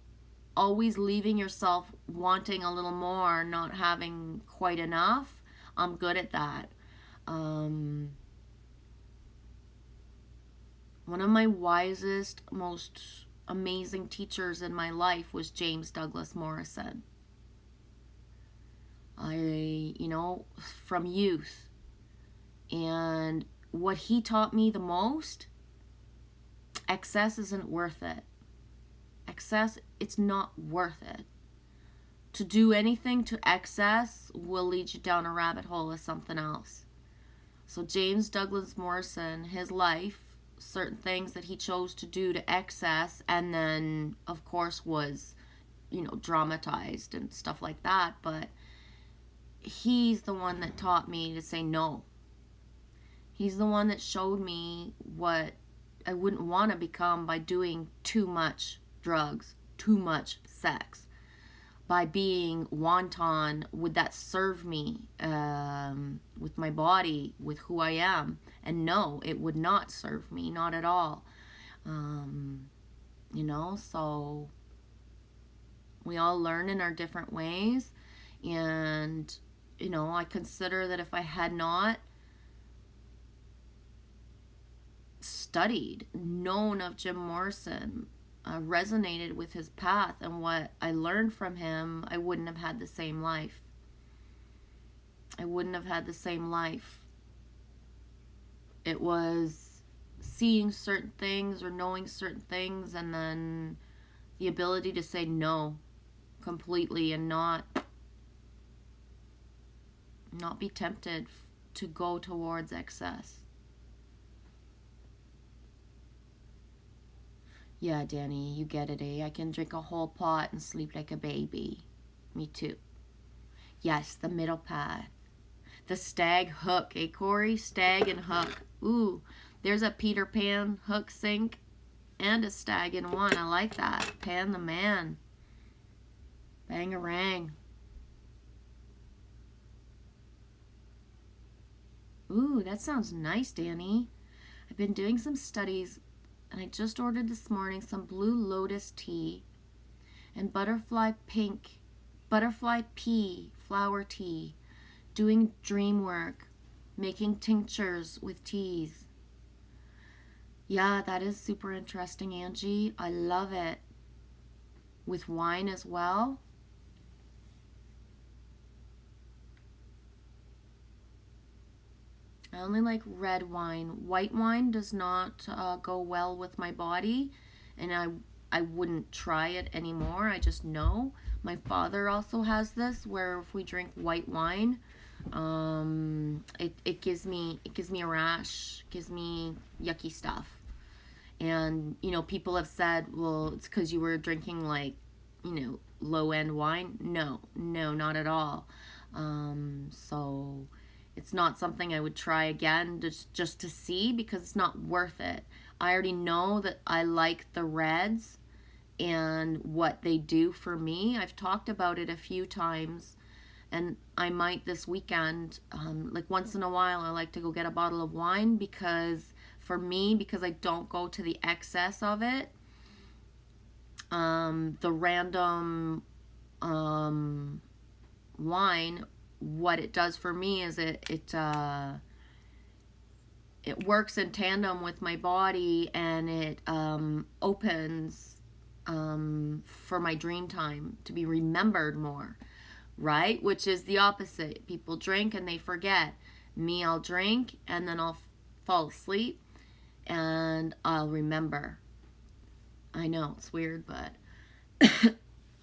always leaving yourself wanting a little more, not having quite enough, I'm good at that. One of my wisest, most amazing teachers in my life was James Douglas Morrison. From youth. And what he taught me the most, excess isn't worth it. Excess, it's not worth it. To do anything to excess will lead you down a rabbit hole of something else. So James Douglas Morrison, his life, certain things that he chose to do to excess, and then of course was dramatized and stuff like that, but he's the one that taught me to say no. He's the one that showed me what I wouldn't want to become by doing too much drugs, too much sex, by being wanton. Would that serve me with my body, with who I am? And no, it would not serve me, not at all. So we all learn in our different ways. And, I consider that if I had not studied, known of Jim Morrison, resonated with his path and what I learned from him, I wouldn't have had the same life. I wouldn't have had the same life. It was seeing certain things or knowing certain things, and then the ability to say no completely and not be tempted to go towards excess. Yeah, Danny, you get it, eh? I can drink a whole pot and sleep like a baby. Me too. Yes, the middle path. The stag hook, eh, Corey? Stag and hook. Ooh, there's a Peter Pan hook sink and a stag in one. I like that. Pan the man. Bangarang. Ooh, that sounds nice, Danny. I've been doing some studies, and I just ordered this morning some Blue Lotus tea and butterfly pea flower tea, doing dream work, making tinctures with teas. Yeah, that is super interesting, Angie. I love it. With wine as well. I only like red wine. White wine does not go well with my body, and I wouldn't try it anymore. I just know. My father also has this, where if we drink white wine, it gives me a rash, gives me yucky stuff. And people have said, well, it's because you were drinking like low end wine. No, not at all. So it's not something I would try again just to see, because it's not worth it. I already know that I like the reds and what they do for me. I've talked about it a few times, and I might this weekend, like once in a while, I like to go get a bottle of wine, because for me, because I don't go to the excess of it. The random wine, what it does for me is it works in tandem with my body, and it opens for my dream time to be remembered more, right? Which is the opposite. People drink and they forget. Me, I'll drink and then I'll fall asleep and I'll remember. I know it's weird, but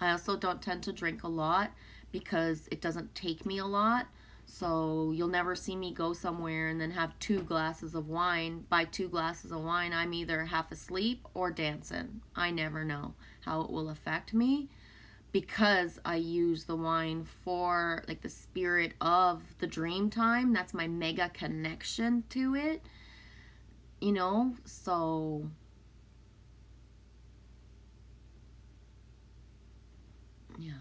I also don't tend to drink a lot because it doesn't take me a lot. So you'll never see me go somewhere and then have 2 glasses of wine. By 2 glasses of wine, I'm either half asleep or dancing. I never know how it will affect me, because I use the wine for like the spirit of the dream time. That's my mega connection to it, so yeah.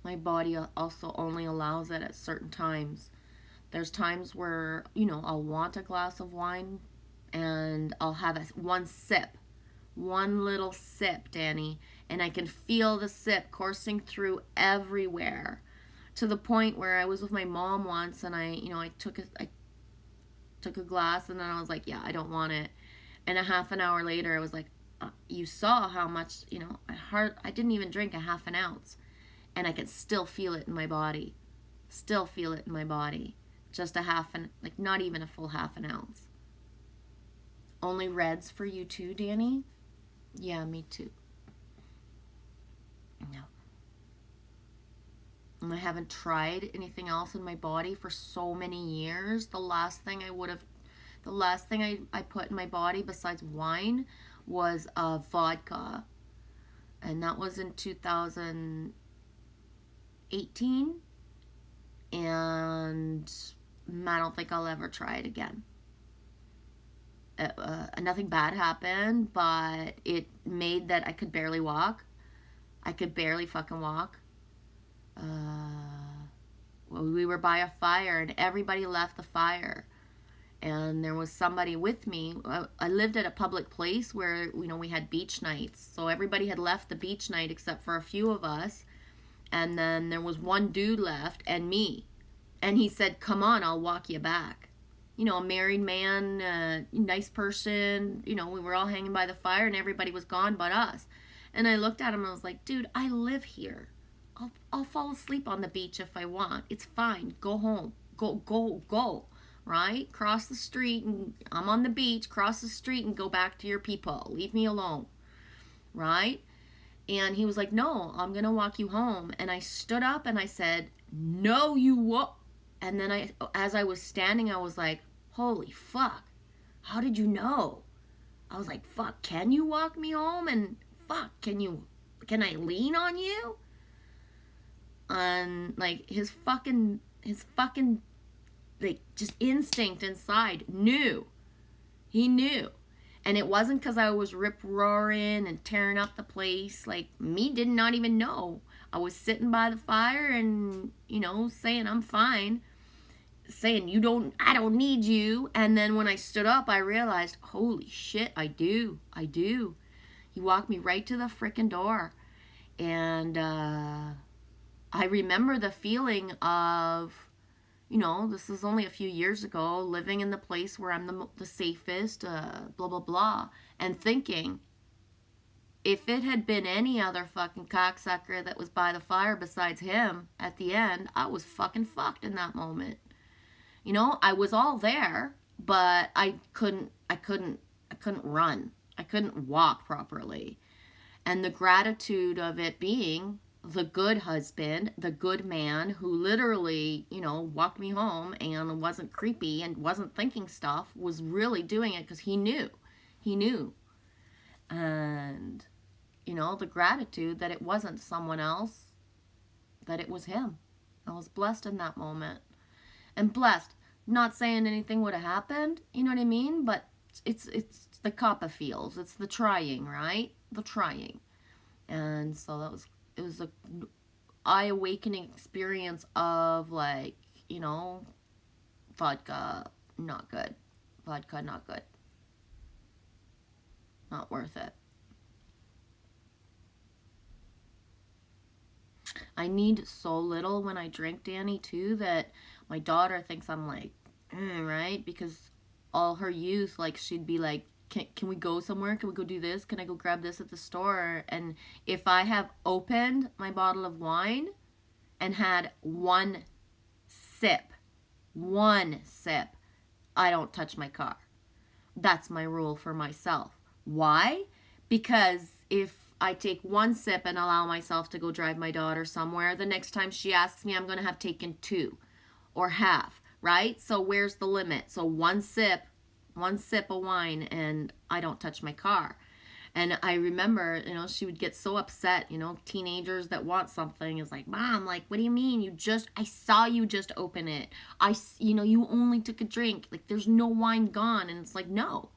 My body also only allows it at certain times. There's times where, I'll want a glass of wine and I'll have one sip, one little sip, Danny, and I can feel the sip coursing through everywhere, to the point where I was with my mom once, and I took a glass, and then I was like, yeah, I don't want it. And a half an hour later, I was like, you saw how much, I didn't even drink a half an ounce. And I can still feel it in my body. Still feel it in my body. Just not even a full half an ounce. Only reds for you too, Danny? Yeah, me too. No. And I haven't tried anything else in my body for so many years. The last thing I put in my body besides wine was vodka. And that was in 2018, and I don't think I'll ever try it again. Nothing bad happened, but it made that I could barely walk. I could barely fucking walk. We were by a fire, and everybody left the fire, and there was somebody with me. I lived at a public place where we had beach nights, so everybody had left the beach night except for a few of us. And then there was one dude left, and me. And he said, come on, I'll walk you back. A married man, nice person. We were all hanging by the fire, and everybody was gone but us. And I looked at him, and I was like, dude, I live here. I'll fall asleep on the beach if I want. It's fine. Go home. Go. Right? Cross the street, and I'm on the beach. Cross the street and go back to your people. Leave me alone. Right? And he was like, no, I'm going to walk you home. And I stood up and I said, no, you won't. And then as I was standing, I was like, holy fuck. How did you know? I was like, fuck, can you walk me home? And fuck, can I lean on you? And like his fucking like just instinct inside knew. He knew. And it wasn't because I was rip-roaring and tearing up the place. Like, me did not even know. I was sitting by the fire and, saying I'm fine. Saying, I don't need you. And then when I stood up, I realized, holy shit, I do. He walked me right to the frickin' door. And I remember the feeling of, this is only a few years ago, living in the place where I'm the safest, blah, blah, blah, and thinking, if it had been any other fucking cocksucker that was by the fire besides him at the end, I was fucking fucked in that moment. You know, I was all there, but I couldn't run. I couldn't walk properly. And the gratitude of it being the good husband, the good man who literally, you know, walked me home and wasn't creepy and wasn't thinking stuff, was really doing it because he knew. He knew. And, you know, the gratitude that it wasn't someone else, that it was him. I was blessed in that moment. And blessed, not saying anything would have happened, you know what I mean? But it's the Copperfields. It's the trying, right? The trying. And so it was a eye-awakening experience of, like, you know, vodka, not good. Vodka, not good. Not worth it. I need so little when I drink, Danny, too, that my daughter thinks I'm like, right? Because all her youth, like, she'd be like, can we go somewhere? Can we go do this? Can I go grab this at the store? And if I have opened my bottle of wine and had sip, one sip, I don't touch my car. That's my rule for myself. Why? Because if I take one sip and allow myself to go drive my daughter somewhere, the next time she asks me, I'm going to have taken two or half, right? So where's the limit? So one sip of wine and I don't touch my car. And I remember, you know, she would get so upset, you know, teenagers that want something is like, Mom, like, what do you mean? I saw you just open it. You only took a drink. Like, there's no wine gone. And it's like, no,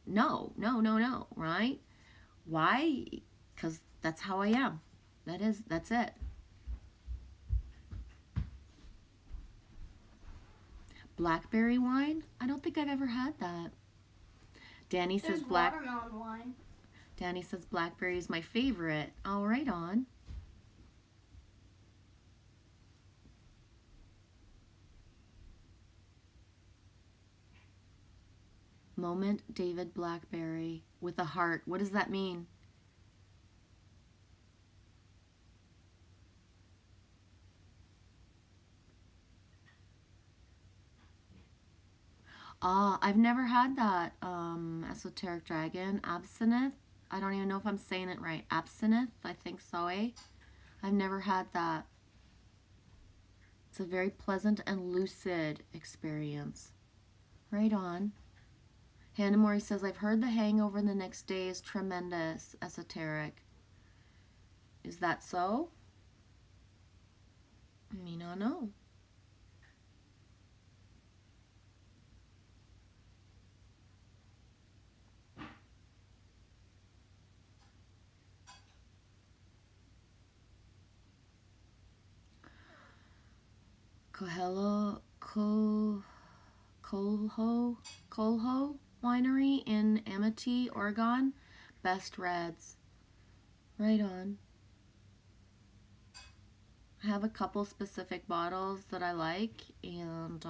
right? Why? Because that's how I am. That's it. Blackberry wine? I don't think I've ever had that. Danny says watermelon wine. Danny says blackberry is my favorite. Oh, right on. Moment David Blackberry with a heart. What does that mean? I've never had that. Esoteric Dragon. Absinthe. I don't even know if I'm saying it right. Absinthe? I think so, eh? I've never had that. It's a very pleasant and lucid experience. Right on. Hannah Mori says, I've heard the hangover the next day is tremendous. Esoteric. Is that so? I mean, I don't know. Colho Winery in Amity, Oregon. Best reds. Right on. I have a couple specific bottles that I like, and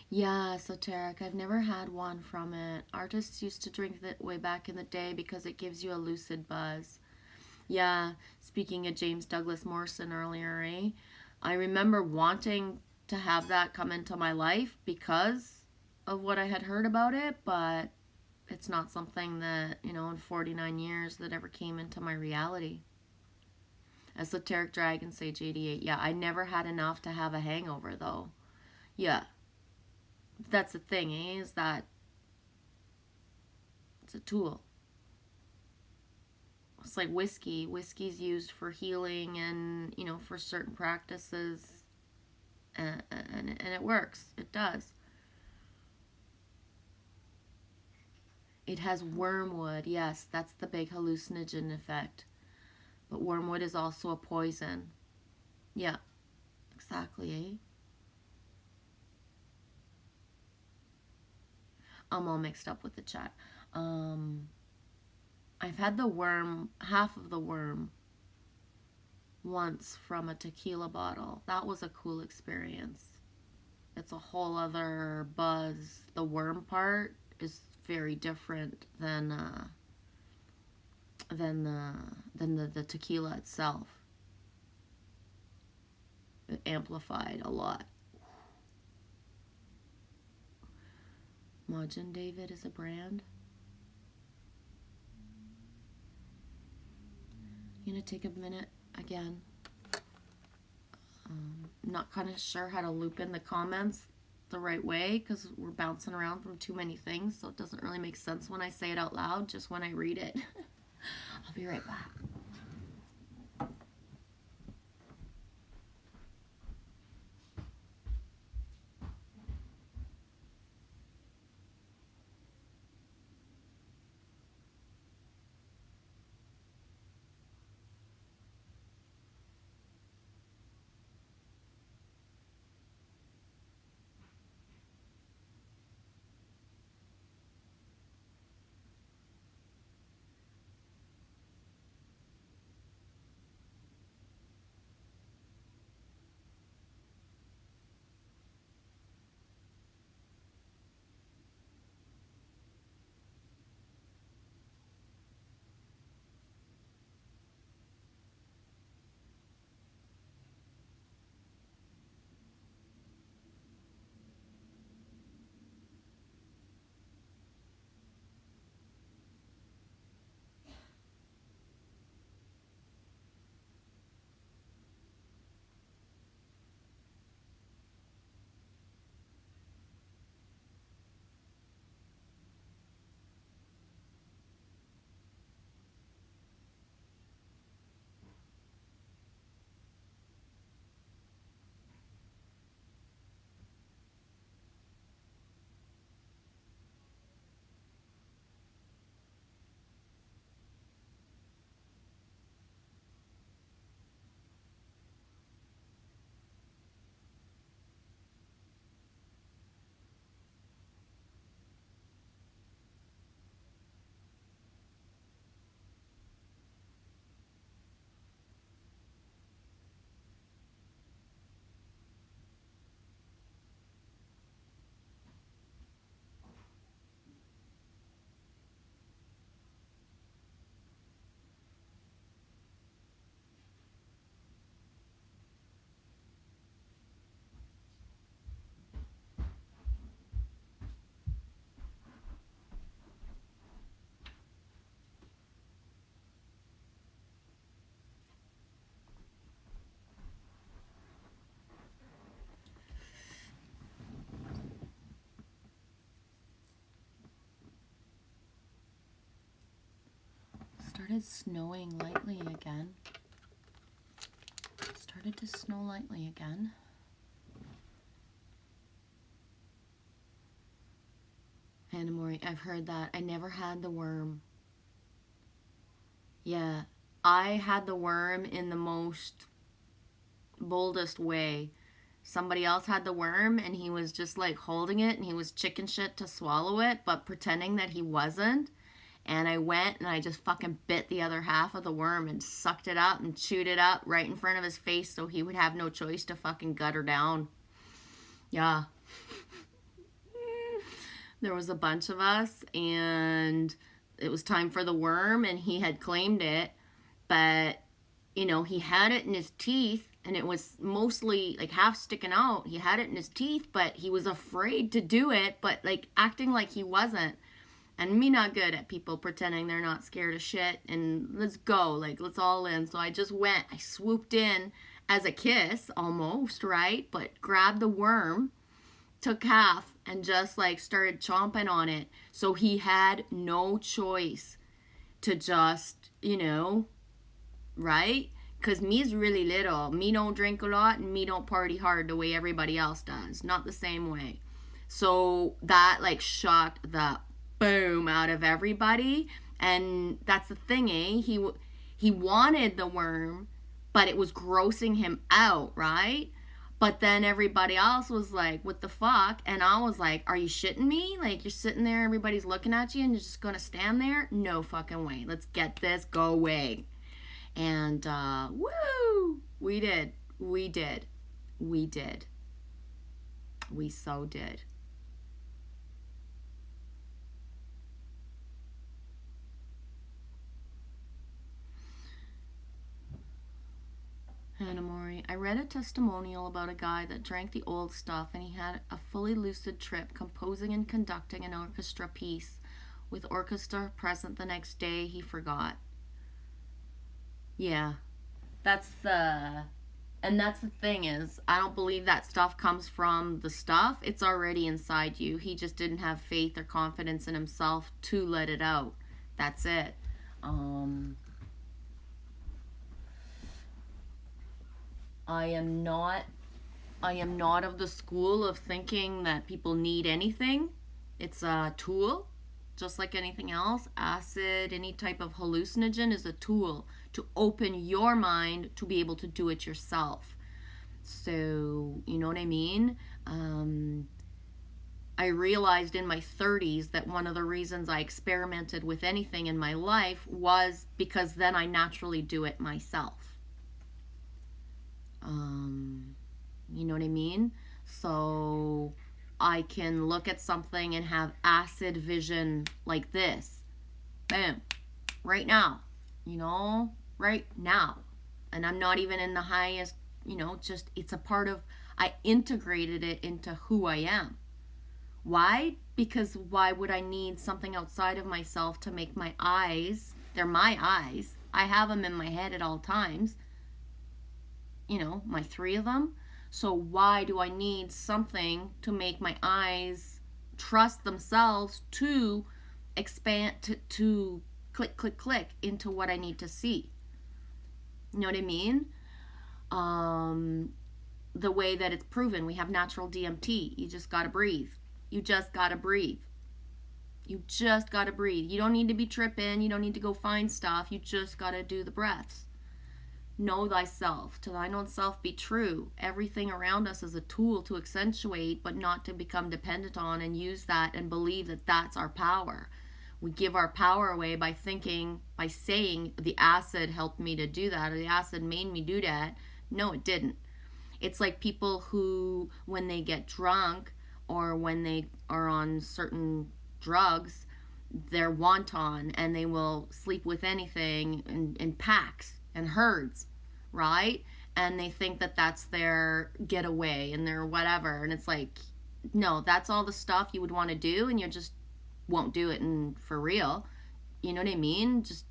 yeah, esoteric. I've never had one from it. Artists used to drink that way back in the day because it gives you a lucid buzz. Yeah, speaking of James Douglas Morrison earlier, eh? I remember wanting to have that come into my life because of what I had heard about it, but it's not something that, you know, in 49 years that ever came into my reality. Esoteric Dragon, Sage 88. Yeah, I never had enough to have a hangover, though. Yeah. That's the thing, eh? Is that it's a tool. It's like whiskey. Whiskey's used for healing and, you know, for certain practices. And it works. It does. It has wormwood. Yes, that's the big hallucinogen effect. But wormwood is also a poison. Yeah, exactly, eh? I'm all mixed up with the chat. I've had the worm, half of the worm, once from a tequila bottle. That was a cool experience. It's a whole other buzz. The worm part is very different than than the tequila itself. It amplified a lot. Majin David is a brand. I'm gonna take a minute again. Not kind of sure how to loop in the comments the right way because we're bouncing around from too many things, so it doesn't really make sense when I say it out loud, just when I read it. I'll be right back. Started snowing lightly again. Started to snow lightly again. Hannah Mori, I've heard that. I never had the worm. Yeah, I had the worm in the most boldest way. Somebody else had the worm and he was just like holding it and he was chicken shit to swallow it, but pretending that he wasn't. And I went and I just fucking bit the other half of the worm and sucked it up and chewed it up right in front of his face so he would have no choice to fucking gut her down. Yeah. There was a bunch of us and it was time for the worm and he had claimed it, but you know, he had it in his teeth and it was mostly like half sticking out. He had it in his teeth, but he was afraid to do it, but like acting like he wasn't. And me not good at people pretending they're not scared of shit and let's go, like let's all in. So I just went, I swooped in as a kiss almost, right? But grabbed the worm, took half and just like started chomping on it. So he had no choice to just, you know, right? Because me's really little. Me don't drink a lot and me don't party hard the way everybody else does. Not the same way. So that like shocked the boom out of everybody. And that's the thing, eh? He wanted the worm, but it was grossing him out, right? But then everybody else was like, what the fuck? And I was like, are you shitting me? Like, you're sitting there, everybody's looking at you, and you're just gonna stand there? No fucking way. Let's get this, go away. And, woo! We did. We did. We did. We so did. Hannah Mori, I read a testimonial about a guy that drank the old stuff and he had a fully lucid trip composing and conducting an orchestra piece. With orchestra present the next day, he forgot. Yeah, that's the thing is, I don't believe that stuff comes from the stuff. It's already inside you. He just didn't have faith or confidence in himself to let it out. That's it. I am not of the school of thinking that people need anything. It's a tool, just like anything else. Acid, any type of hallucinogen is a tool to open your mind to be able to do it yourself. So, you know what I mean? I realized in my 30s that one of the reasons I experimented with anything in my life was because then I naturally do it myself. You know what I mean? So I can look at something and have acid vision like this. Bam. Right now. You know? Right now. And I'm not even in the highest, just it's a part of, I integrated it into who I am. Why? Because why would I need something outside of myself to make my eyes, they're my eyes. I have them in my head at all times. My 3 of them. So why do I need something to make my eyes trust themselves to expand, to click, click, click into what I need to see? You know what I mean? The way that it's proven, we have natural DMT. You just gotta breathe. You just gotta breathe. You just gotta breathe. You don't need to be tripping. You don't need to go find stuff. You just gotta do the breaths. Know thyself. To thine own self be true. Everything around us is a tool to accentuate, but not to become dependent on and use that and believe that that's our power. We give our power away by saying the acid helped me to do that, or the acid made me do that. No, it didn't. It's like people who, when they get drunk or when they are on certain drugs, they're wanton and they will sleep with anything in packs and herds, right? And they think that that's their getaway and their whatever. And it's like, no, that's all the stuff you would want to do, and you just won't do it for real. You know what I mean? Just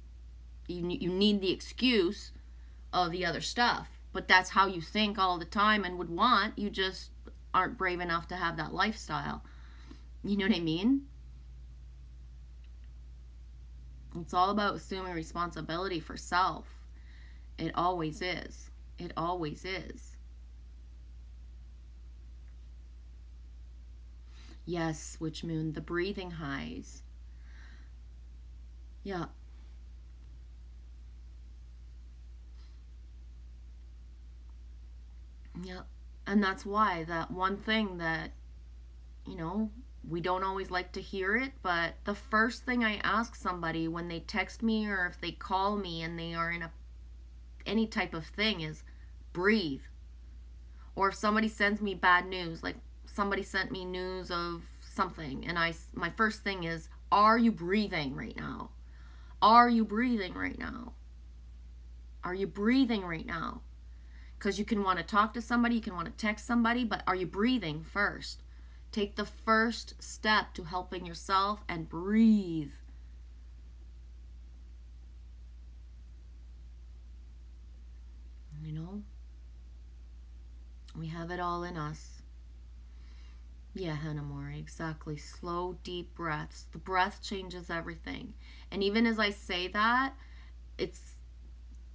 you need the excuse of the other stuff, but that's how you think all the time and would want. You just aren't brave enough to have that lifestyle. You know what I mean? It's all about assuming responsibility for self. It always is. It always is. Yes, Witch Moon, the breathing highs. Yeah. Yeah. And that's why that one thing that, we don't always like to hear it, but the first thing I ask somebody when they text me or if they call me and they are in any type of thing is breathe. Or if somebody sends me bad news, like somebody sent me news of something, and my first thing is, are you breathing right now? Are you breathing right now? Are you breathing right now? Because you can want to talk to somebody, you can want to text somebody, but are you breathing first? Take the first step to helping yourself and breathe. We have it all in us. Yeah, Hannah Mori, exactly. Slow, deep breaths. The breath changes everything. And even as I say that, it's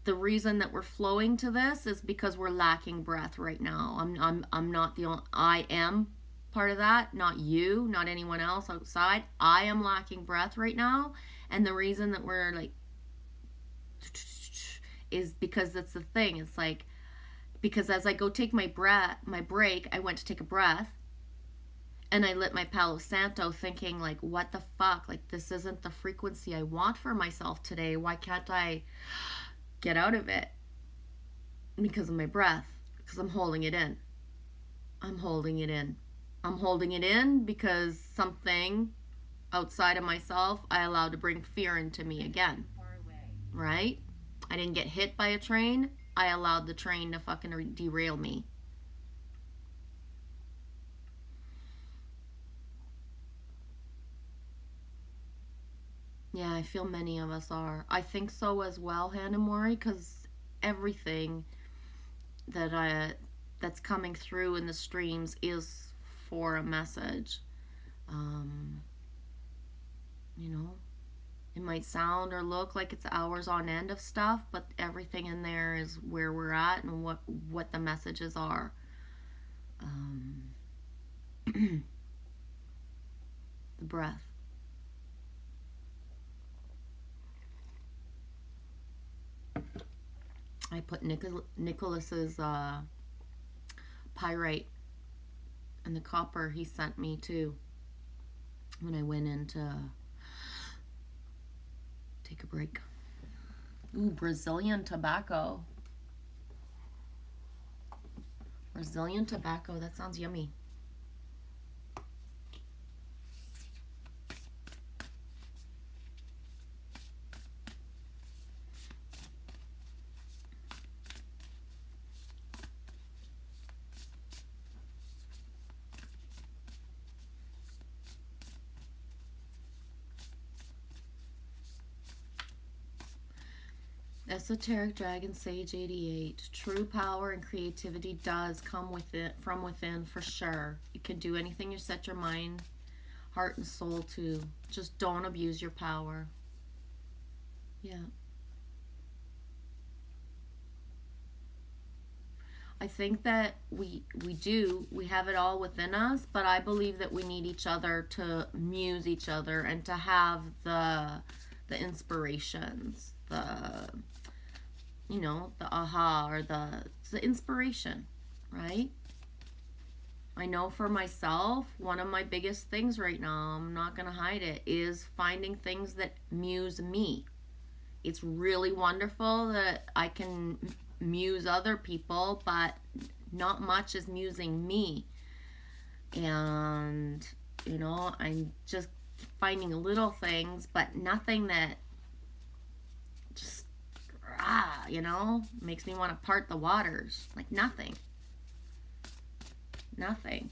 the reason that we're flowing to this is because we're lacking breath right now. I'm not the only, I am part of that, not you, not anyone else outside. I am lacking breath right now. And the reason that we're like is because that's the thing. It's like, because as I go take my break, I went to take a breath and I lit my Palo Santo thinking like, what the fuck? Like, this isn't the frequency I want for myself today. Why can't I get out of it? Because of my breath. Because I'm holding it in. I'm holding it in. I'm holding it in because something outside of myself I allowed to bring fear into me again. Right? I didn't get hit by a train. I allowed the train to fucking derail me. Yeah, I feel many of us are. I think so as well, Hannah Mori, because everything that that's coming through in the streams is for a message. Um, you know, it might sound or look like it's hours on end of stuff, but everything in there is where we're at and what the messages are. The breath. I put Nicholas's pyrite and the copper he sent me too when I went in to take a break. Ooh, Brazilian tobacco. Brazilian tobacco, that sounds yummy. Esoteric Dragon Sage 88. True power and creativity does come from within for sure. You can do anything you set your mind, heart, and soul to. Just don't abuse your power. Yeah. I think that we have it all within us, but I believe that we need each other to muse each other and to have the inspirations, the aha, or the inspiration, right? I know for myself, one of my biggest things right now, I'm not going to hide it, is finding things that muse me. It's really wonderful that I can muse other people, but not much is musing me. And, I'm just finding little things, but nothing that just, makes me want to part the waters. Like nothing. Nothing.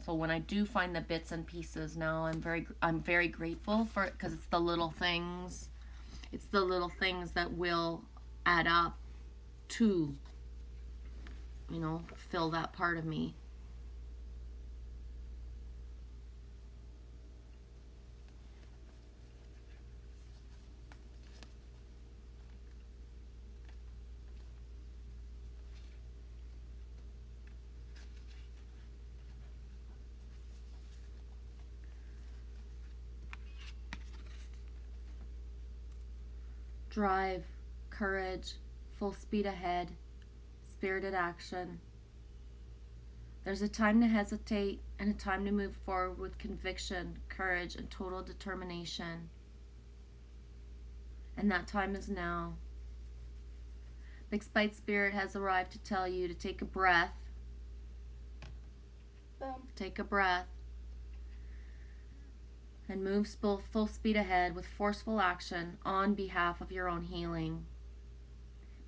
So when I do find the bits and pieces now, I'm very grateful for it, because it's the little things. It's the little things that will add up to, fill that part of me. Drive, courage, full speed ahead, spirited action. There's a time to hesitate and a time to move forward with conviction, courage, and total determination. And that time is now. Big Spite Spirit has arrived to tell you to take a breath. Boom. Take a breath. And move full speed ahead with forceful action on behalf of your own healing.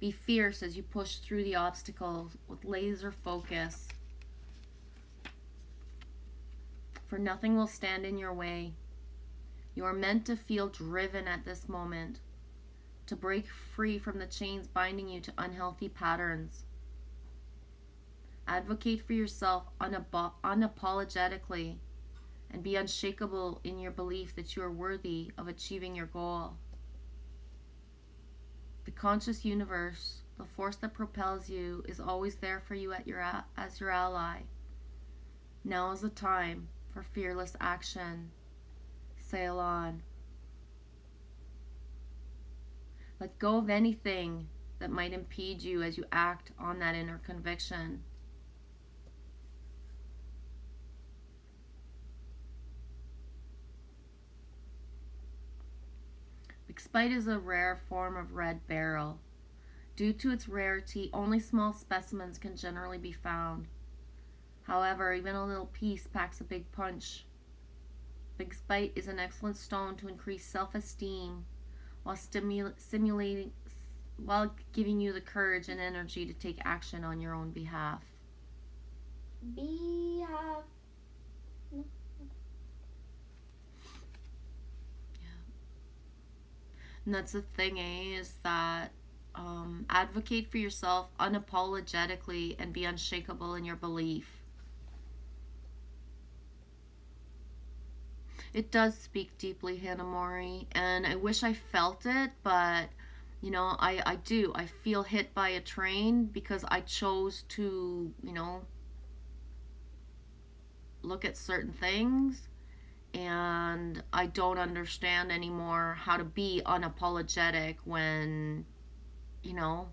Be fierce as you push through the obstacles with laser focus. For nothing will stand in your way. You are meant to feel driven at this moment, to break free from the chains binding you to unhealthy patterns. Advocate for yourself unapologetically, and be unshakable in your belief that you are worthy of achieving your goal. The conscious universe, the force that propels you, is always there for you as your ally. Now is the time for fearless action. Sail on. Let go of anything that might impede you as you act on that inner conviction. Spite is a rare form of red beryl. Due to its rarity, only small specimens can generally be found. However, even a little piece packs a big punch. Big Spite is an excellent stone to increase self-esteem while while giving you the courage and energy to take action on your own behalf. Behalf. And that's the thing, is that advocate for yourself unapologetically and be unshakable in your belief. It does speak deeply, Hanamori, and I wish I felt it, but you know, I do. I feel hit by a train because I chose to, you know, look at certain things, and I don't understand anymore how to be unapologetic when, you know,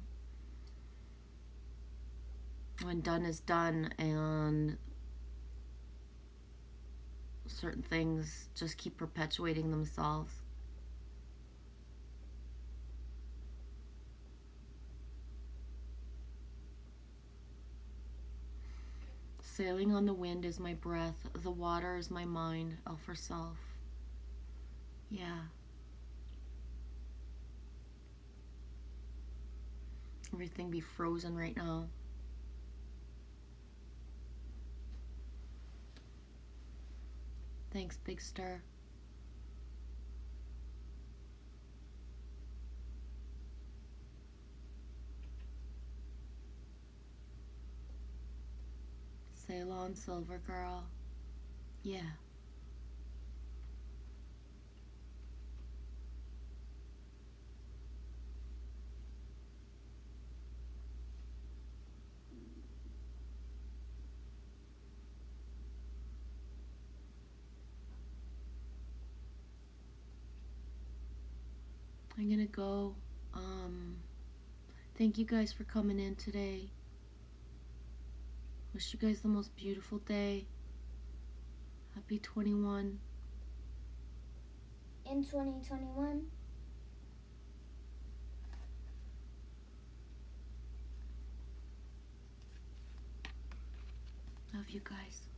when done is done and certain things just keep perpetuating themselves. Sailing on the wind is my breath. The water is my mind. Elfer Self. Yeah. Everything be frozen right now. Thanks, Big Star. Sail on, Silver Girl. Yeah. I'm gonna go. Thank you guys for coming in today. Wish you guys the most beautiful day. Happy 21. In 2021. Love you guys.